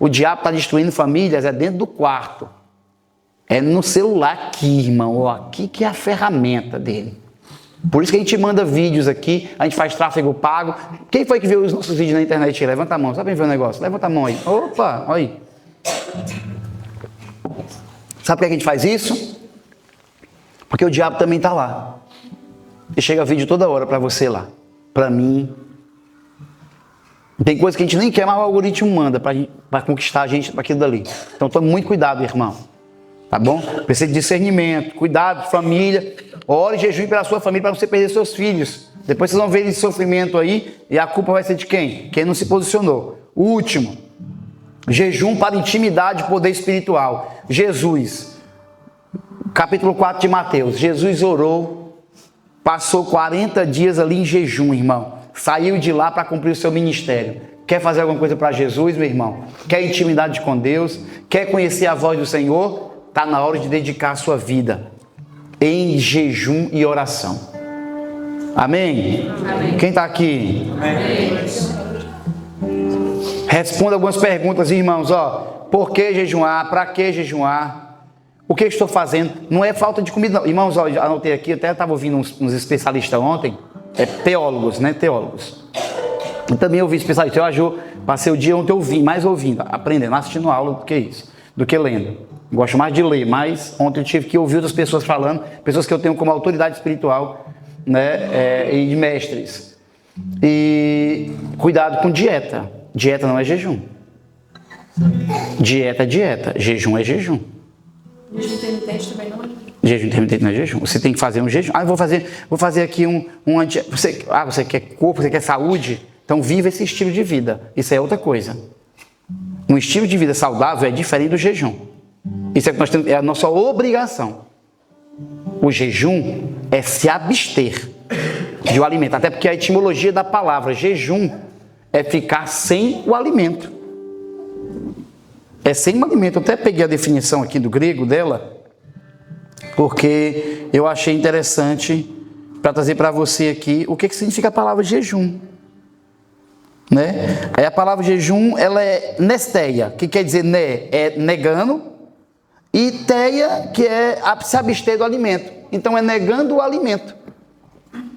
O diabo está destruindo famílias, é dentro do quarto, é no celular aqui, irmão, aqui que é a ferramenta dele. Por isso que a gente manda vídeos aqui, a gente faz tráfego pago. Quem foi que viu os nossos vídeos na internet? Levanta a mão, sabe quem viu o negócio? Levanta a mão aí. Opa, olha aí. Sabe por que a gente faz isso? Porque o diabo também está lá. E chega vídeo toda hora para você lá, para mim. Tem coisa que a gente nem quer, mas o algoritmo manda para conquistar a gente para aquilo dali. Então tome muito cuidado, irmão. Tá bom? Precisa de discernimento, cuidado, família. Ore e jejum pela sua família para você perder seus filhos. Depois vocês vão ver esse sofrimento aí e a culpa vai ser de quem? Quem não se posicionou. O último, jejum para intimidade e poder espiritual. Jesus, capítulo 4 de Mateus. Jesus orou, passou 40 dias ali em jejum, irmão. Saiu de lá para cumprir o seu ministério. Quer fazer alguma coisa para Jesus, meu irmão? Quer intimidade com Deus? Quer conhecer a voz do Senhor? Está na hora de dedicar a sua vida em jejum e oração. Amém? Amém. Quem está aqui? Amém. Responda algumas perguntas, irmãos. Por que jejuar? Para que jejuar? O que eu estou fazendo? Não é falta de comida, não. Irmãos, anotei aqui, até estava ouvindo uns especialistas ontem, teólogos, né? Teólogos. Eu também ouvi especialistas. Passei o dia ontem ouvindo, aprendendo, assistindo aula do que isso, do que lendo. Gosto mais de ler, mas ontem eu tive que ouvir outras pessoas falando, pessoas que eu tenho como autoridade espiritual, né, e de mestres. E cuidado com dieta. Dieta não é jejum. Dieta é dieta. Jejum é jejum. Jejum intermitente também não é. Jejum intermitente não é jejum. Você tem que fazer um jejum. Vou fazer aqui você quer corpo, você quer saúde? Então viva esse estilo de vida. Isso é outra coisa. Um estilo de vida saudável é diferente do jejum. Isso é que nós temos, é a nossa obrigação. O jejum é se abster de um alimento. Até porque a etimologia da palavra jejum é ficar sem o alimento. É sem o alimento. Eu até peguei a definição aqui do grego dela. porque eu achei interessante para trazer para você aqui o que significa a palavra jejum. Né? Aí a palavra jejum, ela é nesteia, que quer dizer é negando, e teia, que é se abster do alimento. Então é negando o alimento,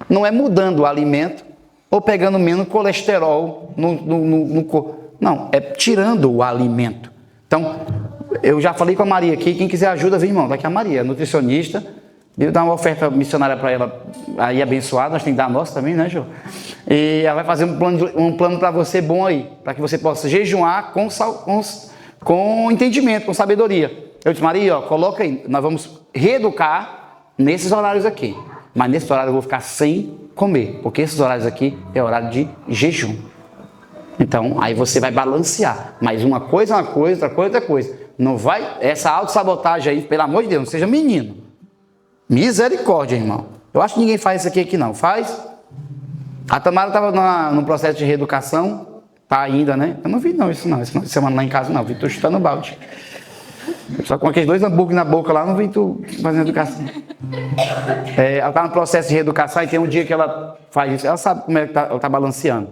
não é mudando o alimento ou pegando menos colesterol no corpo, não, é tirando o alimento. Então eu já falei com a Maria aqui, quem quiser ajuda, vem, irmão, daqui a Maria, nutricionista. Eu dar uma oferta missionária para ela aí abençoada, nós temos que dar a nossa também, né, Jô? E ela vai fazer um plano para você bom aí, para que você possa jejuar com entendimento, com sabedoria. Eu disse, Maria, ó, coloca aí, nós vamos reeducar nesses horários aqui, mas nesse horário eu vou ficar sem comer, porque esses horários aqui é horário de jejum. Então, aí você vai balancear, mas uma coisa é uma coisa, outra coisa é outra coisa. Não vai, essa autossabotagem aí, pelo amor de Deus, não seja menino. Misericórdia, irmão. Eu acho que ninguém faz isso aqui não. Faz? A Tamara estava no processo de reeducação. Tá ainda, né? Eu não vi não isso não. Esse final de semana lá em casa não. Vi tu chutando o balde. Só com aqueles 2 hambúrgueres na boca lá, não vi tu fazendo educação. Ela está no processo de reeducação e tem um dia que ela faz isso. Ela sabe como é que ela está balanceando.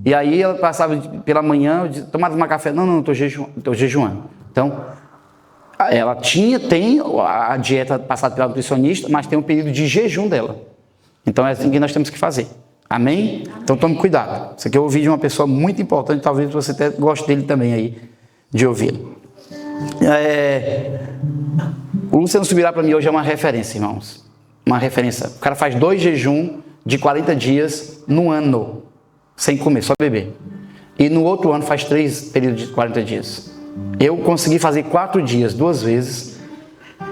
E aí ela passava pela manhã, eu disse, tomava uma café. Não, estou jejuando. Então, ela tem a dieta passada pela nutricionista, mas tem um período de jejum dela. Então é assim que nós temos que fazer. Amém? Então tome cuidado. Isso aqui eu ouvi de uma pessoa muito importante, talvez você até goste dele também aí, de ouvir. O Luciano Subirá para mim hoje é uma referência, irmãos. Uma referência. O cara faz 2 jejum de 40 dias no ano, sem comer, só beber. E no outro ano faz 3 períodos de 40 dias. Eu consegui fazer 4 dias, 2 vezes,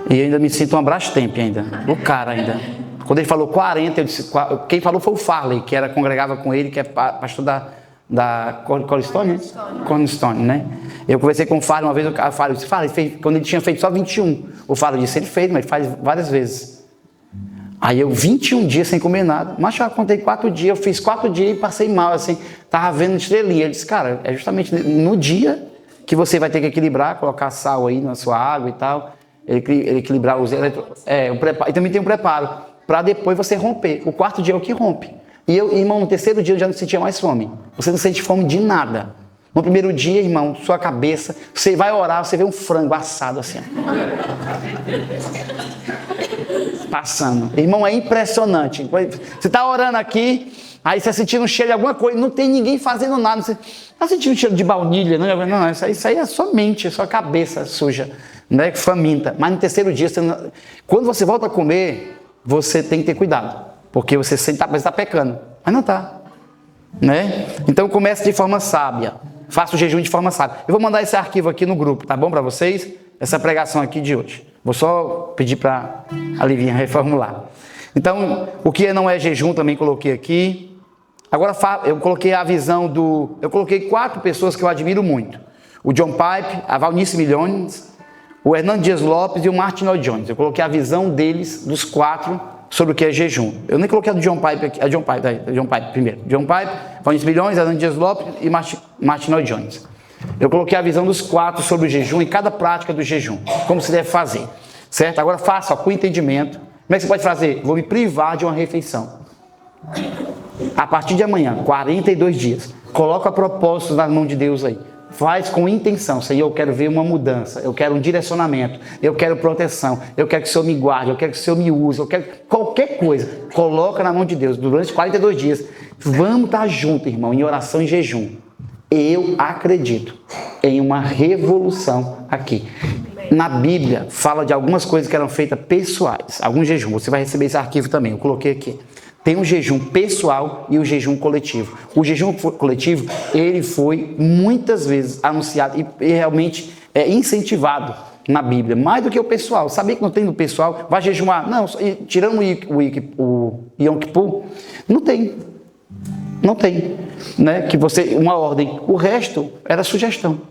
e ainda me sinto uma Brastemp ainda, o cara ainda. Quando ele falou 40, eu disse, quem falou foi o Farley, que congregava com ele, que é pastor da Cornerstone, né? Eu conversei com o Farley uma vez, o Farley disse, quando ele tinha feito só 21, o Farley disse, ele fez, mas ele faz várias vezes. Aí eu 21 dias sem comer nada, mas eu contei 4 dias, eu fiz 4 dias e passei mal, assim, tava vendo estrelinha. Ele disse, cara, é justamente no dia que você vai ter que equilibrar, colocar sal aí na sua água e tal, equilibrar os e também tem um preparo, para depois você romper. O 4º dia é o que rompe. E eu, irmão, no 3º dia eu já não sentia mais fome. Você não sente fome de nada. No 1º dia, irmão, sua cabeça, você vai orar, você vê um frango assado assim. Passando. Irmão, é impressionante. Você está orando aqui, aí você sentindo um cheiro de alguma coisa, não tem ninguém fazendo nada. Você está sentindo um cheiro de baunilha? Não, isso aí é só mente, é só cabeça suja, né, faminta. Mas no 3º dia, quando você volta a comer, você tem que ter cuidado, porque você está pecando, mas não está. Né? Então comece de forma sábia. Faça o jejum de forma sábia. Eu vou mandar esse arquivo aqui no grupo, tá bom para vocês? Essa pregação aqui de hoje. Vou só pedir para a Livinha reformular. Então, o que não é jejum também coloquei aqui. Agora eu coloquei a visão eu coloquei 4 pessoas que eu admiro muito. O John Pipe, a Valnice Milhões, o Hernando Dias Lopes e o Martin Lloyd Jones. Eu coloquei a visão deles, dos 4, sobre o que é jejum. Eu nem coloquei a do John Pipe aqui, a John Pipe primeiro. John Pipe, Valnice Milhões, Hernando Dias Lopes e Martin Lloyd Jones. Eu coloquei a visão dos 4 sobre o jejum e cada prática do jejum, como se deve fazer, certo? Agora faça com entendimento. Como é que você pode fazer? Vou me privar de uma refeição. A partir de amanhã, 42 dias, coloca propósitos nas mãos de Deus aí. Faz com intenção. Senhor, eu quero ver uma mudança, eu quero um direcionamento, eu quero proteção, eu quero que o Senhor me guarde, eu quero que o Senhor me use, eu quero qualquer coisa. Coloca na mão de Deus durante 42 dias. Vamos estar juntos, irmão, em oração e jejum. Eu acredito em uma revolução aqui. Na Bíblia, fala de algumas coisas que eram feitas pessoais. Algum jejum, você vai receber esse arquivo também, eu coloquei aqui. Tem um jejum pessoal e o jejum coletivo. O jejum coletivo, ele foi muitas vezes anunciado e realmente incentivado na Bíblia, mais do que o pessoal. Sabia que não tem no pessoal? Vai jejuar? Não, tirando o Yom Kippur, não tem. Não tem, né? Que uma ordem. O resto era sugestão.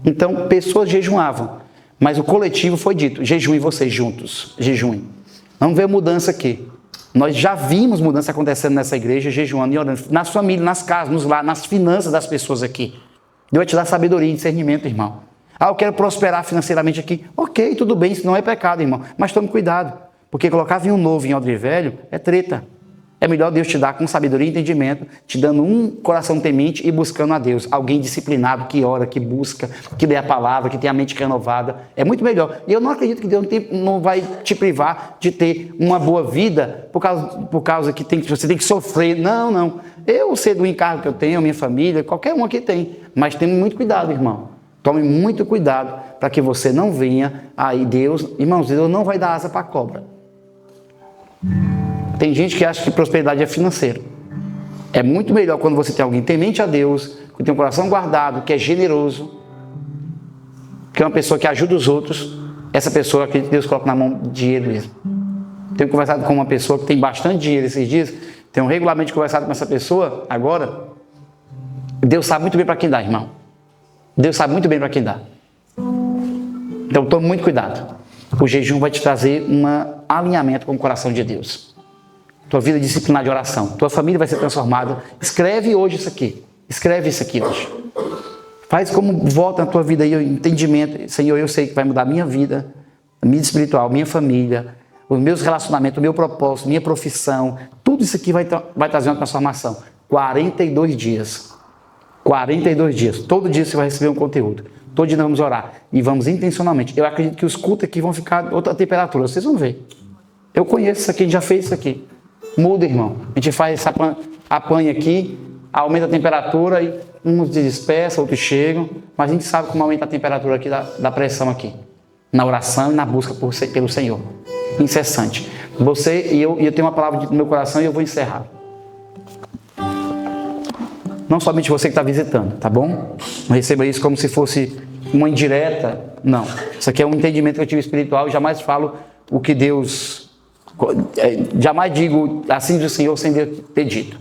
Então, pessoas jejuavam. Mas o coletivo foi dito, jejuem vocês juntos, jejuem. Vamos ver mudança aqui. Nós já vimos mudança acontecendo nessa igreja, jejuando e orando. Nas famílias, nas casas, nos lares, nas finanças das pessoas aqui. Deus vai te dar sabedoria e discernimento, irmão. Eu quero prosperar financeiramente aqui. Ok, tudo bem, isso não é pecado, irmão. Mas tome cuidado. Porque colocar vinho novo em odre velho é treta. É melhor Deus te dar com sabedoria e entendimento, te dando um coração temente e buscando a Deus. Alguém disciplinado, que ora, que busca, que lê a palavra, que tem a mente renovada. É muito melhor. E eu não acredito que Deus não vai te privar de ter uma boa vida por causa que você tem que sofrer. Não, não. Eu sei do encargo que eu tenho, minha família, qualquer um aqui tem. Mas tome muito cuidado, irmão. Tome muito cuidado para que você não venha aí irmãos, Deus não vai dar asa para a cobra. Tem gente que acha que prosperidade é financeira. É muito melhor quando você tem alguém temente a Deus, que tem um coração guardado, que é generoso, que é uma pessoa que ajuda os outros. Essa pessoa, acredita que Deus coloca na mão dinheiro mesmo. Tenho conversado com uma pessoa que tem bastante dinheiro esses dias, tenho regularmente conversado com essa pessoa agora. Deus sabe muito bem para quem dá, irmão. Deus sabe muito bem para quem dá. Então tome muito cuidado. O jejum vai te trazer um alinhamento com o coração de Deus. Tua vida disciplinar de oração. Tua família vai ser transformada. Escreve hoje isso aqui. Escreve isso aqui hoje. Faz como volta na tua vida aí o entendimento. Senhor, eu sei que vai mudar a minha vida, a minha espiritual, minha família, os meus relacionamentos, o meu propósito, minha profissão. Tudo isso aqui vai trazer uma transformação. 42 dias. 42 dias. Todo dia você vai receber um conteúdo. Todo dia nós vamos orar. E vamos intencionalmente. Eu acredito que os cultos aqui vão ficar outra temperatura. Vocês vão ver. Eu conheço isso aqui, a gente já fez isso aqui. Muda, irmão. A gente faz essa apanha aqui, aumenta a temperatura e uns dispersam, outros chegam. Mas a gente sabe como aumenta a temperatura aqui da pressão aqui. Na oração e na busca pelo Senhor. Incessante. Você e eu tenho uma palavra no meu coração e eu vou encerrar. Não somente você que está visitando, tá bom? Não receba isso como se fosse uma indireta. Não. Isso aqui é um entendimento que eu tive espiritual e jamais falo o que Deus... Jamais digo assim do Senhor sem Deus ter dito.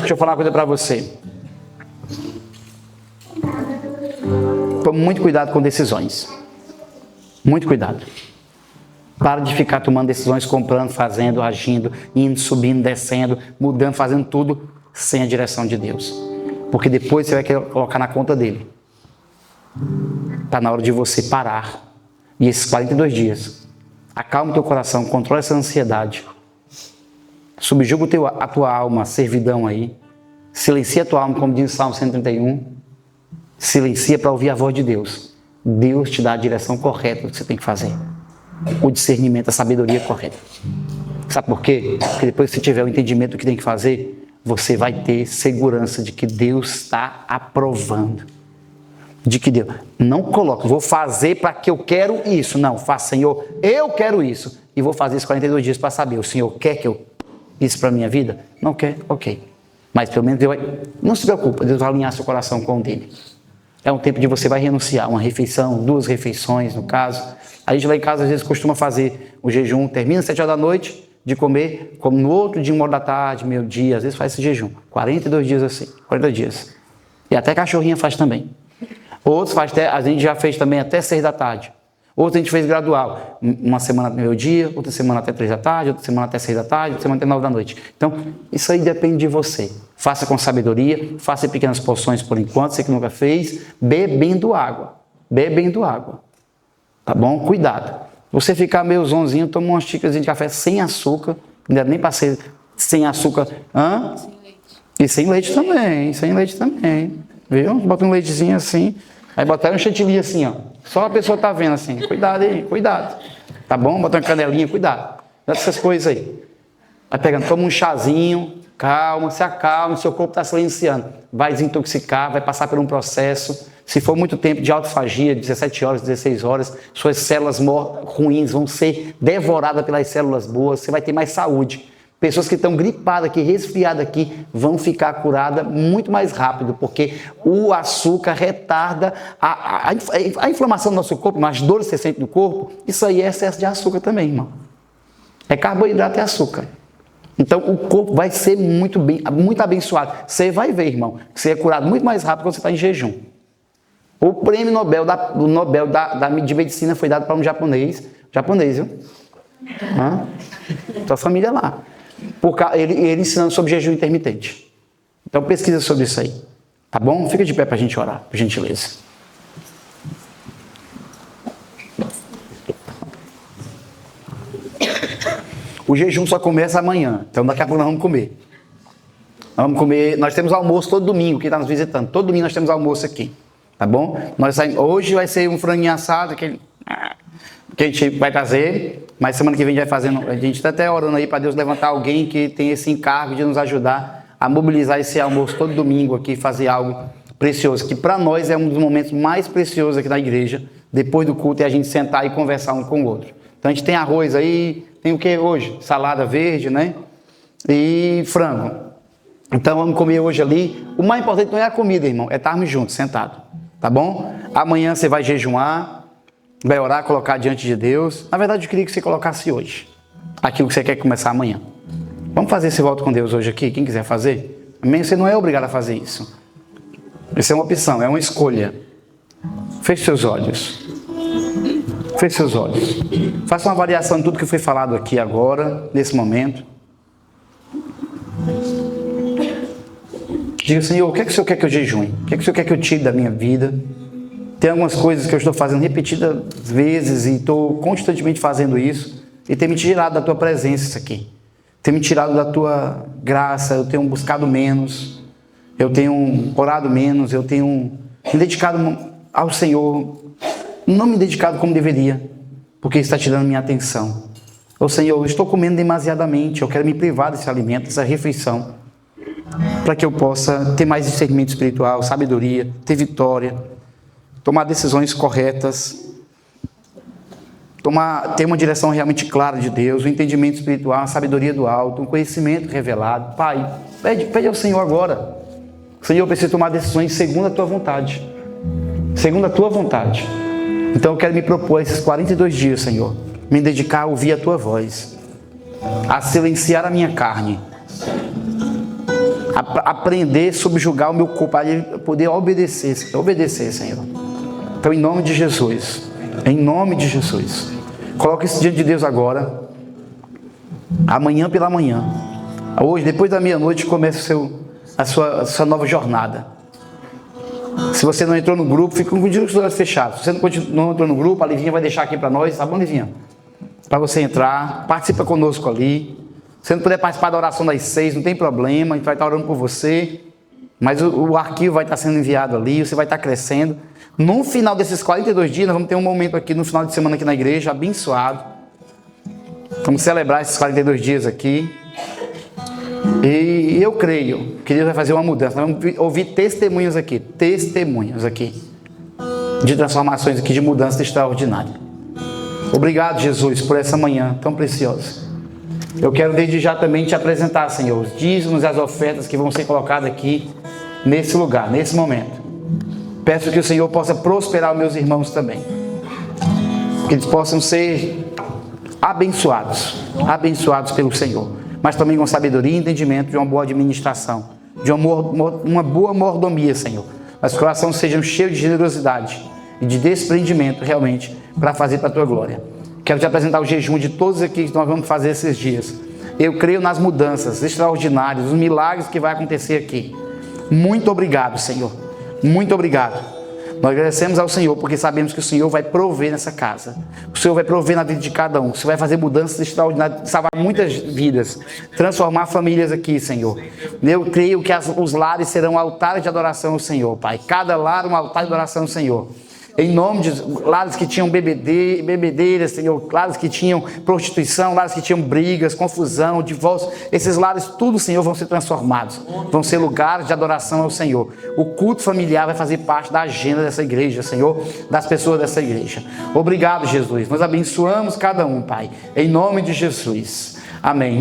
Deixa eu falar uma coisa para você. Tome muito cuidado com decisões. Muito cuidado. Para de ficar tomando decisões, comprando, fazendo, agindo, indo, subindo, descendo, mudando, fazendo tudo sem a direção de Deus. Porque depois você vai querer colocar na conta dele. Está na hora de você parar. E esses 42 dias, acalma o teu coração, controla essa ansiedade. Subjuga a tua alma, a servidão aí. Silencia a tua alma, como diz o Salmo 131. Silencia para ouvir a voz de Deus. Deus te dá a direção correta do que você tem que fazer. O discernimento, a sabedoria correta. Sabe por quê? Porque depois que você tiver o entendimento do que tem que fazer, você vai ter segurança de que Deus está aprovando. De que Deus não coloca, vou fazer para que eu quero isso. Não, faça, Senhor, eu quero isso. E vou fazer esses 42 dias para saber, o Senhor quer que eu isso para a minha vida? Não quer? Ok. Mas pelo menos Deus vai... Não se preocupe, Deus vai alinhar seu coração com o dele. É um tempo de você vai renunciar, uma refeição, 2 refeições no caso. A gente lá em casa às vezes costuma fazer o jejum, termina às 7 horas da noite de comer, como no outro dia, 1 hora da tarde, meio-dia, às vezes faz esse jejum. 42 dias assim, 40 dias. E até cachorrinha faz também. Outros faz até, a gente já fez também até 6 da tarde. Outros a gente fez gradual. Uma semana até meio-dia, outra semana até 3 da tarde, outra semana até 6 da tarde, outra semana até 9 da noite. Então, isso aí depende de você. Faça com sabedoria, faça em pequenas porções por enquanto, você que nunca fez, bebendo água. Bebendo água. Tá bom? Cuidado. Você ficar meio zonzinho, toma uma xícara de café sem açúcar, ainda nem passei sem açúcar. Hã? Sem leite. E sem leite também, sem leite também. Viu? Bota um leitezinho assim, aí botaram um chantilly assim, ó. Só a pessoa tá vendo assim. Cuidado aí, cuidado. Tá bom? Bota uma canelinha, cuidado. Dessas coisas aí. Vai pegando, toma um chazinho, calma, se acalma, seu corpo está silenciando. Vai desintoxicar, vai passar por um processo. Se for muito tempo de autofagia, 17 horas, 16 horas, suas células ruins vão ser devoradas pelas células boas, você vai ter mais saúde. Pessoas que estão gripadas aqui, resfriadas aqui, vão ficar curadas muito mais rápido, porque o açúcar retarda a inflamação do nosso corpo, as dores que você sente no corpo, isso aí é excesso de açúcar também, irmão. É carboidrato e açúcar. Então o corpo vai ser muito abençoado. Você vai ver, irmão, que você é curado muito mais rápido quando você está em jejum. O prêmio Nobel de Medicina foi dado para um japonês, viu? Sua família lá. Ele ensinando sobre jejum intermitente. Então pesquisa sobre isso aí. Tá bom? Fica de pé para a gente orar, por gentileza. O jejum só começa amanhã, então daqui a pouco nós vamos comer. Vamos comer, nós temos almoço todo domingo, quem está nos visitando. Todo domingo nós temos almoço aqui, tá bom? Hoje vai ser um franguinho assado, que a gente vai trazer, mas semana que vem a gente vai fazendo. A gente está até orando aí para Deus levantar alguém que tem esse encargo de nos ajudar a mobilizar esse almoço todo domingo aqui, fazer algo precioso, que para nós é um dos momentos mais preciosos aqui na igreja, depois do culto, é a gente sentar e conversar um com o outro. Então a gente tem arroz aí, tem o que hoje? Salada verde, né? E frango. Então vamos comer hoje ali. O mais importante não é a comida, irmão, é estarmos juntos, sentados. Tá bom? Amanhã você vai jejuar, vai orar, colocar diante de Deus. Na verdade, eu queria que você colocasse hoje aquilo que você quer começar amanhã. Vamos fazer esse voto com Deus hoje aqui? Quem quiser fazer? Amém? Você não é obrigado a fazer isso. Isso é uma opção, é uma escolha. Feche seus olhos. Feche seus olhos. Faça uma avaliação de tudo que foi falado aqui agora, nesse momento. Diga, Senhor, o que é que o Senhor quer que eu jejue? O que é que o Senhor quer que eu tire da minha vida? Tem algumas coisas que eu estou fazendo repetidas vezes e estou constantemente fazendo isso e tem me tirado da tua presença isso aqui. Tem me tirado da tua graça, eu tenho buscado menos, eu tenho orado menos, eu tenho me dedicado ao Senhor, não me dedicado como deveria, porque está tirando minha atenção. Ô Senhor, eu estou comendo demasiadamente, eu quero me privar desse alimento, dessa refeição, para que eu possa ter mais discernimento espiritual, sabedoria, ter vitória, tomar decisões corretas, ter uma direção realmente clara de Deus, um entendimento espiritual, a sabedoria do alto, um conhecimento revelado. Pai, pede ao Senhor agora. Senhor, eu preciso tomar decisões segundo a tua vontade. Segundo a tua vontade. Então eu quero me propor esses 42 dias, Senhor, me dedicar a ouvir a tua voz, a silenciar a minha carne, a aprender a subjugar o meu corpo, a poder obedecer, Senhor. Então, em nome de Jesus, coloque isso diante de Deus agora, amanhã pela manhã, hoje, depois da meia-noite, começa a sua nova jornada. Se você não entrou no grupo, fica com os olhos fechados. Se você não entrou no grupo, a Livinha vai deixar aqui para nós, tá bom, Livinha? Para você entrar, participa conosco ali. Se você não puder participar da oração das 6, não tem problema, a gente vai estar orando por você, mas o arquivo vai estar sendo enviado ali, você vai estar crescendo. No final desses 42 dias, nós vamos ter um momento aqui no final de semana aqui na igreja, abençoado. Vamos celebrar esses 42 dias aqui. E eu creio que Deus vai fazer uma mudança. Nós vamos ouvir testemunhos aqui, de transformações aqui, de mudança extraordinária. Obrigado, Jesus, por essa manhã tão preciosa. Eu quero desde já também te apresentar, Senhor, os dízimos e as ofertas que vão ser colocadas aqui, nesse lugar, nesse momento. Peço que o Senhor possa prosperar os meus irmãos também. Que eles possam ser abençoados pelo Senhor. Mas também com sabedoria e entendimento de uma boa administração, de uma boa mordomia, Senhor. Mas que o coração seja cheio de generosidade e de desprendimento realmente para fazer para a tua glória. Quero te apresentar o jejum de todos aqui que nós vamos fazer esses dias. Eu creio nas mudanças extraordinárias, os milagres que vai acontecer aqui. Muito obrigado, Senhor. Muito obrigado. Nós agradecemos ao Senhor porque sabemos que o Senhor vai prover nessa casa. O Senhor vai prover na vida de cada um. O Senhor vai fazer mudanças extraordinárias, salvar muitas vidas, transformar famílias aqui, Senhor. Eu creio que os lares serão altares de adoração ao Senhor, Pai. Cada lar um altar de adoração ao Senhor. Em nome de lares que tinham bebedeiras, Senhor, lares que tinham prostituição, lares que tinham brigas, confusão, divórcio, esses lares, tudo, Senhor, vão ser transformados, vão ser lugares de adoração ao Senhor. O culto familiar vai fazer parte da agenda dessa igreja, Senhor, das pessoas dessa igreja. Obrigado, Jesus. Nós abençoamos cada um, Pai, em nome de Jesus. Amém.